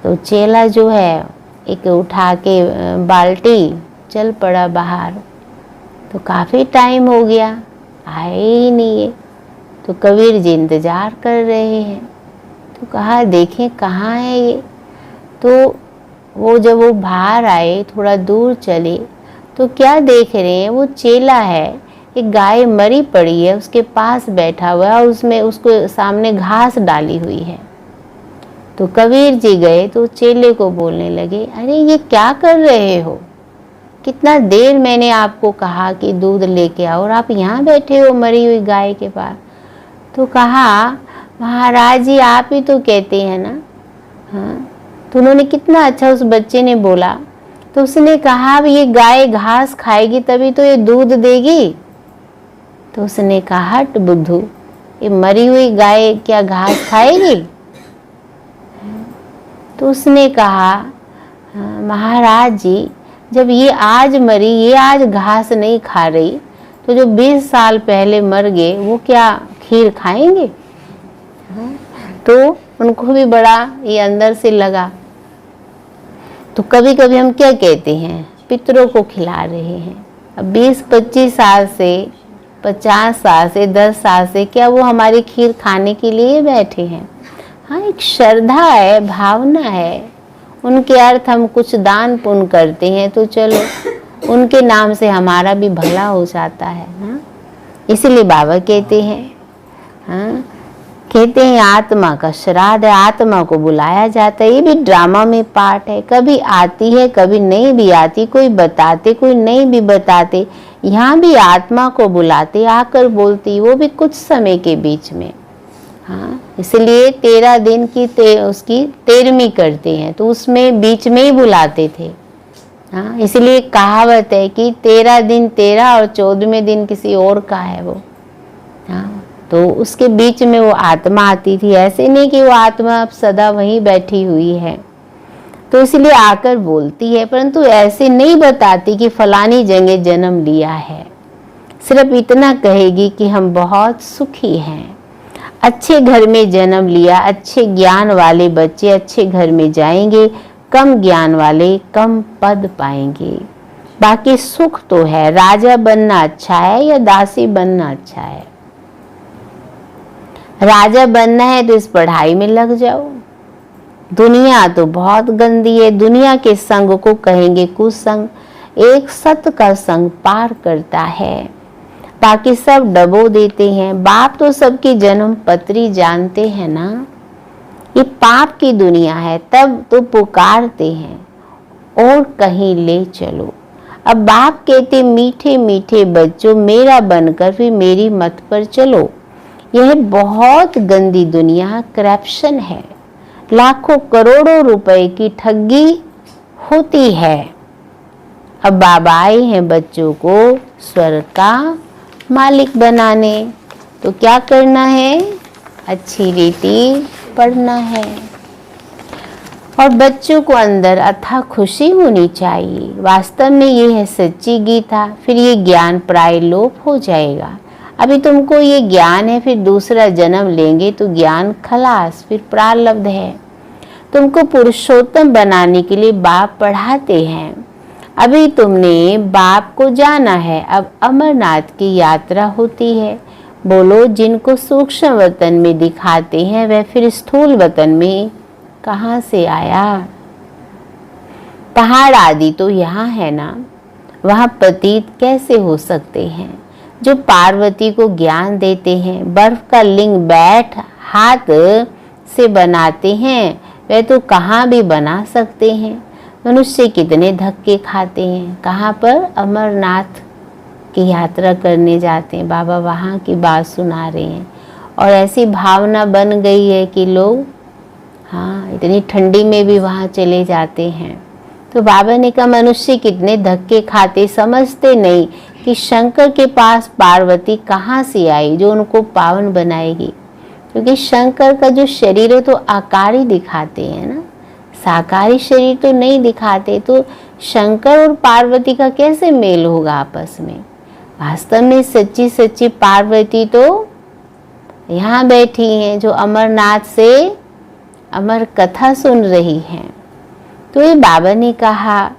Speaker 1: तो चेला जो है एक उठा के बाल्टी चल पड़ा बाहर। तो काफ़ी टाइम हो गया, आए ही नहीं है। तो कबीर जी इंतज़ार कर रहे हैं। तो कहा देखें कहाँ है ये। तो वो जब वो बाहर आए, थोड़ा दूर चले, तो क्या देख रहे हैं, वो चेला है, एक गाय मरी पड़ी है उसके पास बैठा हुआ है और उसमें उसको सामने घास डाली हुई है। तो कबीर जी गए तो चेले को बोलने लगे, अरे ये क्या कर रहे हो, कितना देर मैंने आपको कहा कि दूध लेके आओ और आप यहाँ बैठे हो मरी हुई गाय के पास। तो कहा महाराज जी आप ही तो कहते हैं ना। हाँ, तो उन्होंने कितना अच्छा उस बच्चे ने बोला। तो उसने कहा अब ये गाय घास खाएगी तभी तो ये दूध देगी। तो उसने कहा हट बुद्धू, ये मरी हुई गाय क्या घास खाएगी। तो उसने कहा महाराज जी जब ये आज मरी, ये आज घास नहीं खा रही, तो जो 20 साल पहले मर गए वो क्या खीर खाएंगे। तो उनको भी बड़ा ये अंदर से लगा। तो कभी कभी हम क्या कहते हैं, पितरों को खिला रहे हैं। अब 20-25 साल से, 50 साल से, 10 साल से क्या वो हमारी खीर खाने के लिए बैठे हैं। हाँ, एक श्रद्धा है, भावना है, उनके अर्थ हम कुछ दान पुण्य करते हैं तो चलो उनके नाम से हमारा भी भला हो जाता है ना। इसलिए बाबा कहते हैं, हाँ, कहते हैं आत्मा का श्राद्ध है, आत्मा को बुलाया जाता है। ये भी ड्रामा में पार्ट है, कभी आती है कभी नहीं भी आती, कोई बताते कोई नहीं भी बताते। यहाँ भी आत्मा को बुलाते, आकर बोलती, वो भी कुछ समय के बीच में। हाँ, इसलिए 13 दिन की उसकी 13वीं करते हैं तो उसमें बीच में ही बुलाते थे। हाँ, इसलिए कहावत है कि 13 दिन तेरा और 14वें दिन किसी और का है वो। हाँ, तो उसके बीच में वो आत्मा आती थी। ऐसे नहीं कि वो आत्मा अब सदा वहीं बैठी हुई है, तो इसलिए आकर बोलती है, परंतु ऐसे नहीं बताती कि फलानी जगह जन्म लिया है। सिर्फ इतना कहेगी कि हम बहुत सुखी हैं, अच्छे घर में जन्म लिया, अच्छे ज्ञान वाले बच्चे अच्छे घर में जाएंगे, कम ज्ञान वाले कम पद पाएंगे। बाकी सुख तो है। राजा बनना अच्छा है या दासी बनना अच्छा है। राजा बनना है तो इस पढ़ाई में लग जाओ। दुनिया तो बहुत गंदी है, दुनिया के संग को कहेंगे कुसंग। एक सत का संग पार करता है, बाकी सब डबो देते हैं। बाप तो सबकी जन्म पत्री जानते हैं ना। ये पाप की दुनिया है, तब तो पुकारते हैं और कहीं ले चलो। अब बाप कहते मीठे मीठे बच्चों मेरा बनकर फिर मेरी मत पर चलो। यह बहुत गंदी दुनिया करप्शन है, लाखों करोड़ों रुपए की ठगी होती है। अब बाबा आए हैं बच्चों को स्वर्ग का मालिक बनाने, तो क्या करना है, अच्छी रीति पढ़ना है और बच्चों को अंदर अथाह खुशी होनी चाहिए। वास्तव में ये है सच्ची गीता। फिर ये ज्ञान प्राय लोप हो जाएगा। अभी तुमको ये ज्ञान है, फिर दूसरा जन्म लेंगे तो ज्ञान खलास, फिर प्रारब्ध है। तुमको पुरुषोत्तम बनाने के लिए बाप पढ़ाते हैं। अभी तुमने बाप को जाना है, अब अमरनाथ की यात्रा होती है। बोलो, जिनको सूक्ष्म वतन में दिखाते हैं वह फिर स्थूल वतन में कहाँ से आया। पहाड़ आदि तो यहाँ है ना, वहाँ पतित कैसे हो सकते हैं? जो पार्वती को ज्ञान देते हैं, बर्फ का लिंग बैठ हाथ से बनाते हैं, वे तो कहाँ भी बना सकते हैं। मनुष्य कितने धक्के खाते हैं। कहाँ पर? अमरनाथ की यात्रा करने जाते हैं, बाबा वहाँ की बात सुना रहे हैं, और ऐसी भावना बन गई है कि लोग इतनी ठंडी में भी वहाँ चले जाते हैं। तो बाबा ने कहा मनुष्य कितने धक्के खाते, समझते नहीं कि शंकर के पास पार्वती कहाँ से आई जो उनको पावन बनाएगी। क्योंकि शंकर का जो शरीर है तो आकार ही दिखाते हैं ना, साकारी शरीर तो नहीं दिखाते। तो शंकर और पार्वती का कैसे मेल होगा आपस में? वास्तव में सच्ची सच्ची पार्वती तो यहाँ बैठी हैं, जो अमरनाथ से अमर कथा सुन रही हैं। तो ये बाबा ने कहा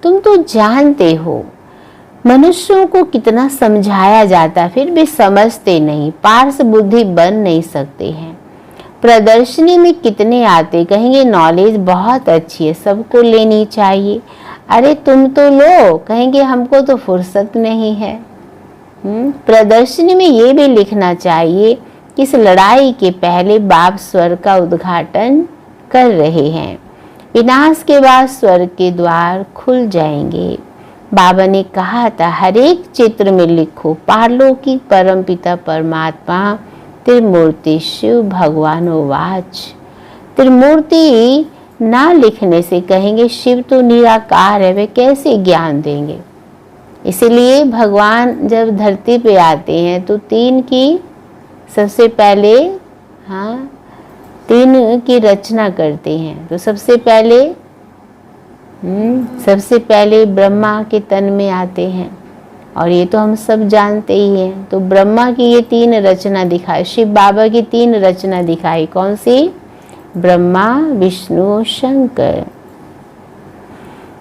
Speaker 1: तुम तो जानते हो मनुष्यों को कितना समझाया जाता, फिर भी समझते नहीं, पार्श बुद्धि बन नहीं सकते हैं। प्रदर्शनी में कितने आते, कहेंगे नॉलेज बहुत अच्छी है, सबको लेनी चाहिए। अरे तुम तो लो, कहेंगे हमको तो फुर्सत नहीं है। प्रदर्शनी में ये भी लिखना चाहिए कि इस लड़ाई के पहले बाप स्वर्ग का उद्घाटन कर रहे हैं, विनाश के बाद स्वर्ग के द्वार खुल जाएंगे। बाबा ने कहा था हर एक चित्र में लिखो पारलौकिक परमपिता परमात्मा त्रिमूर्ति शिव भगवानोवाच। त्रिमूर्ति ना लिखने से कहेंगे शिव तो निराकार है, वे कैसे ज्ञान देंगे। इसीलिए भगवान जब धरती पे आते हैं तो तीन की सबसे पहले तीन की रचना करते हैं। तो सबसे पहले ब्रह्मा के तन में आते हैं, और ये तो हम सब जानते ही हैं। तो ब्रह्मा की ये तीन रचना दिखाई, शिव बाबा की तीन रचना दिखाई। कौन सी? ब्रह्मा विष्णु शंकर।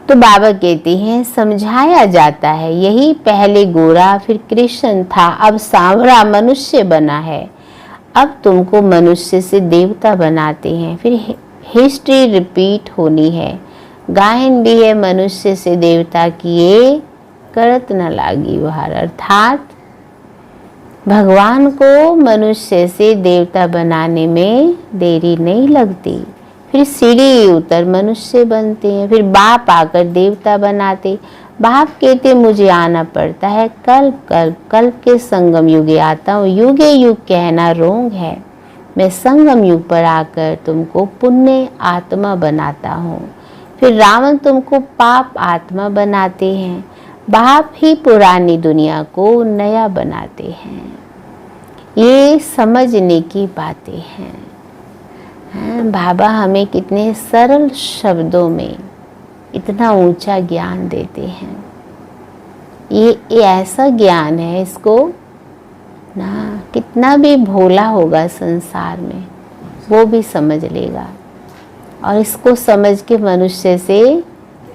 Speaker 1: तो बाबा कहते हैं समझाया जाता है यही पहले गोरा फिर कृष्ण था, अब सांवरा मनुष्य बना है, अब तुमको मनुष्य से देवता बनाते हैं। फिर हिस्ट्री रिपीट होनी है, गायन भी है मनुष्य से देवता किए करत न लागी बहार। अर्थात भगवान को मनुष्य से देवता बनाने में देरी नहीं लगती। फिर सीढ़ी उतर मनुष्य बनते हैं, फिर बाप आकर देवता बनाते। बाप कहते मुझे आना पड़ता है कल्प कल्प, कल्प के संगम युगे आता हूँ। युगे युग कहना रोंग है, मैं संगम युग पर आकर तुमको पुण्य आत्मा बनाता हूँ। फिर रावण तुमको पाप आत्मा बनाते हैं, बाप ही पुरानी दुनिया को नया बनाते हैं। ये समझने की बातें हैं। बाबा हमें कितने सरल शब्दों में इतना ऊंचा ज्ञान देते हैं। ये ऐसा ज्ञान है, इसको ना कितना भी भोला होगा संसार में वो भी समझ लेगा, और इसको समझ के मनुष्य से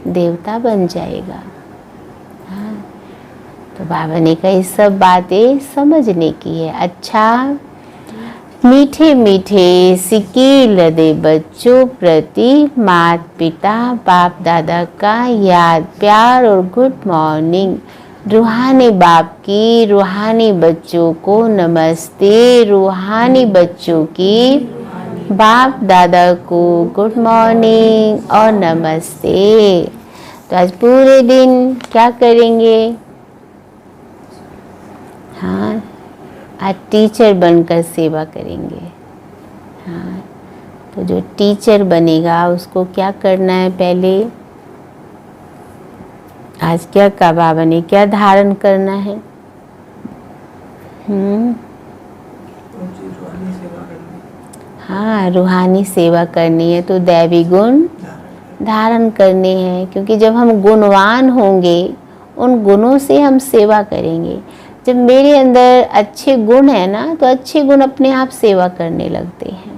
Speaker 1: देवता बन जाएगा। तो बाबा ने कहा ये सब बातें समझने की है। अच्छा मीठे मीठे सिकील दे बच्चों प्रति माता पिता बाप दादा का याद प्यार और गुड मॉर्निंग। रूहानी बाप की रूहानी बच्चों को नमस्ते, रूहानी बच्चों की बाप दादा को गुड मॉर्निंग और नमस्ते। तो आज पूरे दिन क्या करेंगे? आज टीचर बनकर सेवा करेंगे। तो जो टीचर बनेगा उसको क्या करना है? पहले आज क्या कहा बाबा ने, क्या धारण करना है? रूहानी सेवा करनी है, तो दैवी गुण धारण करने हैं। क्योंकि जब हम गुणवान होंगे उन गुणों से हम सेवा करेंगे। जब मेरे अंदर अच्छे गुण है ना, तो अच्छे गुण अपने आप सेवा करने लगते हैं।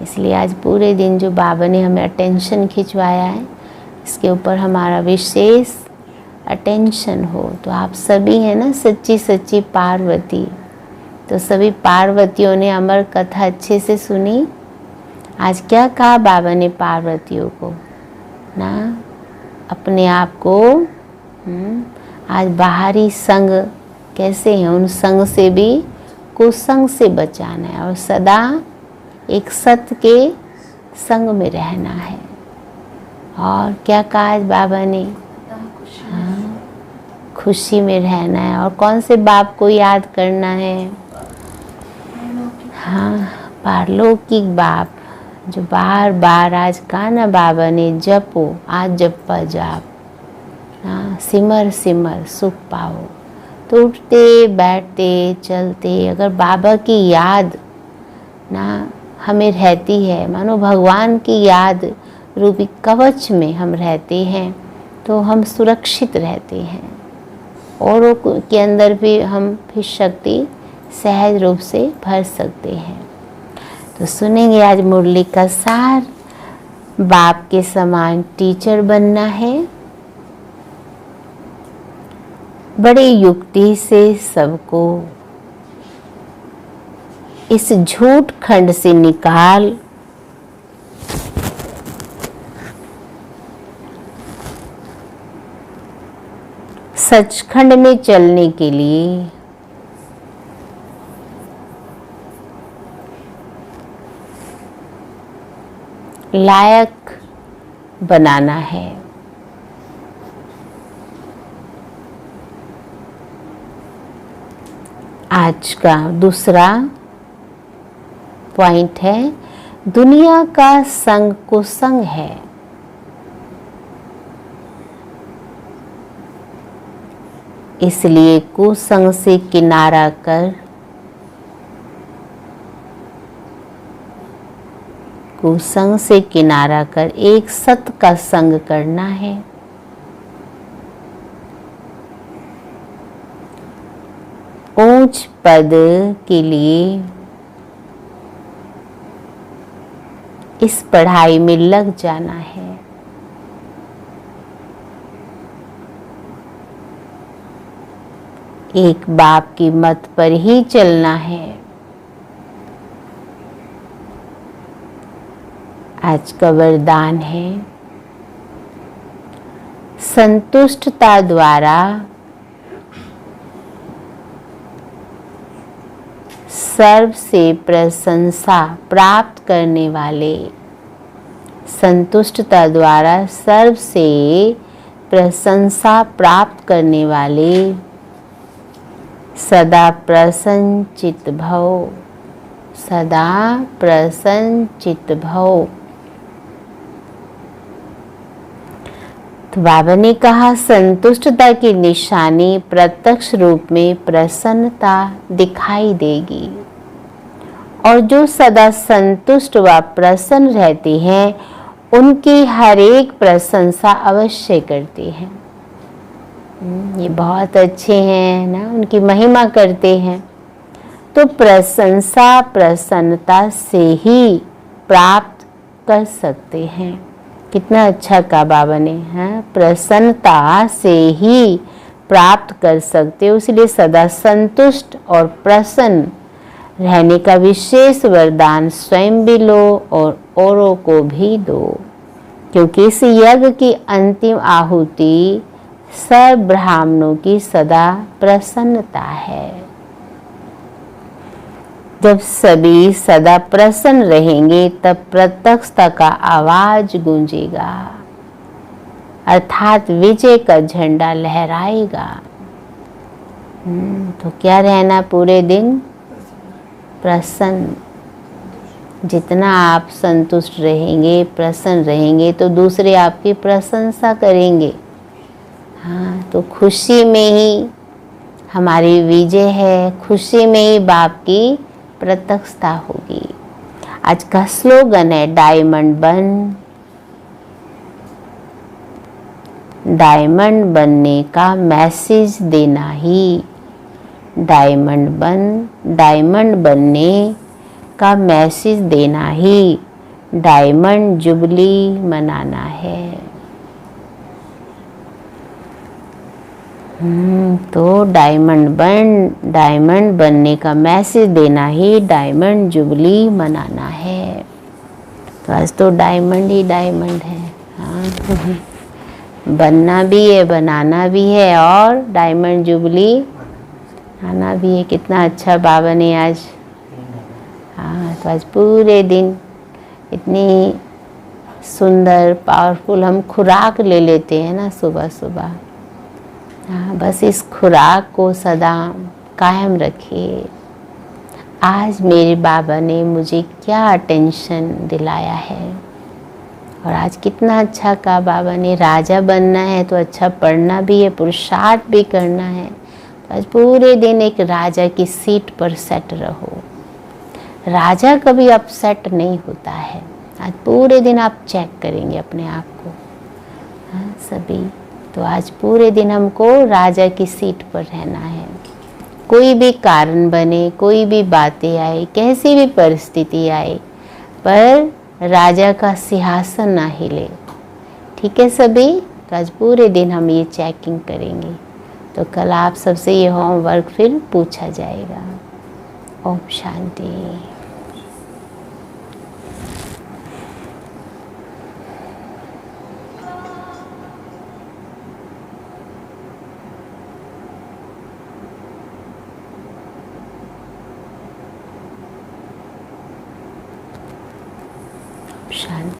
Speaker 1: इसलिए आज पूरे दिन जो बाबा ने हमें अटेंशन खिंचवाया है, इसके ऊपर हमारा विशेष अटेंशन हो। तो आप सभी हैं ना सच्ची सच्ची पार्वती, तो सभी पार्वतियों ने अमर कथा अच्छे से सुनी। आज क्या कहा बाबा ने पार्वतियों को ना, अपने आप को आज बाहरी संग कैसे हैं, उन संग से भी कुसंग से बचाना है और सदा एक सत्य के संग में रहना है। और क्या कहा आज बाबा ने, खुशी में रहना है। और कौन से बाप को याद करना है, पारलौकिक बाप, जो बार बार आज कहा ना बाबा ने, जपो आज जपा जाप, सिमर सिमर सुख पाओ। तो उठते बैठते चलते अगर बाबा की याद ना हमें रहती है, मानो भगवान की याद रूपी कवच में हम रहते हैं, तो हम सुरक्षित रहते हैं। औरों के अंदर भी हम फिर शक्ति सहज रूप से भर सकते हैं। तो सुनेंगे आज मुरली का सार। बाप के समान टीचर बनना है, बड़े युक्ति से सबको इस झूठ खंड से निकाल सचखंड में चलने के लिए लायक बनाना है। आज का दूसरा पॉइंट है, दुनिया का संग कुसंग है। इसलिए कुसंग से किनारा कर कुसंग से किनारा कर एक सत्य का संग करना है। ऊंच पद के लिए इस पढ़ाई में लग जाना है। एक बाप की मत पर ही चलना है। आज का वरदान है, संतुष्टता द्वारा सर्व से प्रशंसा प्राप्त करने वाले, संतुष्टता द्वारा सर्व से प्रशंसा प्राप्त करने वाले, सदा प्रसन्न चित्त भव, सदा प्रसन्न चित्त भव। तो बाबा ने कहा, संतुष्टता की निशानी प्रत्यक्ष रूप में प्रसन्नता दिखाई देगी। और जो सदा संतुष्ट व प्रसन्न रहते हैं, उनकी हर एक प्रशंसा अवश्य करते हैं। ये बहुत अच्छे हैं ना, उनकी महिमा करते हैं। तो प्रशंसा प्रसन्नता से ही प्राप्त कर सकते हैं। कितना अच्छा कहा बाबा ने, है प्रसन्नता से ही प्राप्त कर सकते हो। इसलिए सदा संतुष्ट और प्रसन्न रहने का विशेष वरदान स्वयं भी लो और औरों को भी दो, क्योंकि इस यज्ञ की अंतिम आहुति सब ब्राह्मणों की सदा प्रसन्नता है। जब सभी सदा प्रसन्न रहेंगे, तब प्रत्यक्षता का आवाज गूंजेगा, अर्थात विजय का झंडा लहराएगा। तो क्या रहना पूरे दिन प्रसन्न। जितना आप संतुष्ट रहेंगे, प्रसन्न रहेंगे, तो दूसरे आपकी प्रशंसा करेंगे। तो खुशी में ही हमारी विजय है, खुशी में ही बाप की प्रत्यक्षता होगी। आज का स्लोगन है, डायमंड बन। डायमंड बनने का मैसेज देना ही, डायमंड बन, डायमंड बनने का मैसेज देना ही डायमंड जुबली मनाना है। तो डायमंड बनने का मैसेज देना ही डायमंड जुबली मनाना है। तो आज तो डायमंड ही डायमंड है। बनना भी है, बनाना भी है और डायमंड जुबली आना भी है। कितना अच्छा बाबा ने आज, हाँ, तो आज पूरे दिन इतनी सुंदर पावरफुल हम खुराक ले लेते हैं ना सुबह सुबह। हाँ, बस इस खुराक को सदा कायम रखिए। आज मेरे बाबा ने मुझे क्या अटेंशन दिलाया है, और आज कितना अच्छा कहा बाबा ने, राजा बनना है तो अच्छा पढ़ना भी है, पुरुषार्थ भी करना है। तो आज पूरे दिन एक राजा की सीट पर सेट रहो। राजा कभी अपसेट नहीं होता है। आज पूरे दिन आप चेक करेंगे अपने आप को, हाँ सभी। तो आज पूरे दिन हमको राजा की सीट पर रहना है। कोई भी कारण बने, कोई भी बातें आए, कैसी भी परिस्थिति आए, पर राजा का सिंहासन ना हिले। ठीक है सभी। तो आज पूरे दिन हम ये चेकिंग करेंगे। तो कल आप सबसे ये होमवर्क फिर पूछा जाएगा। ओम शांति। शांति।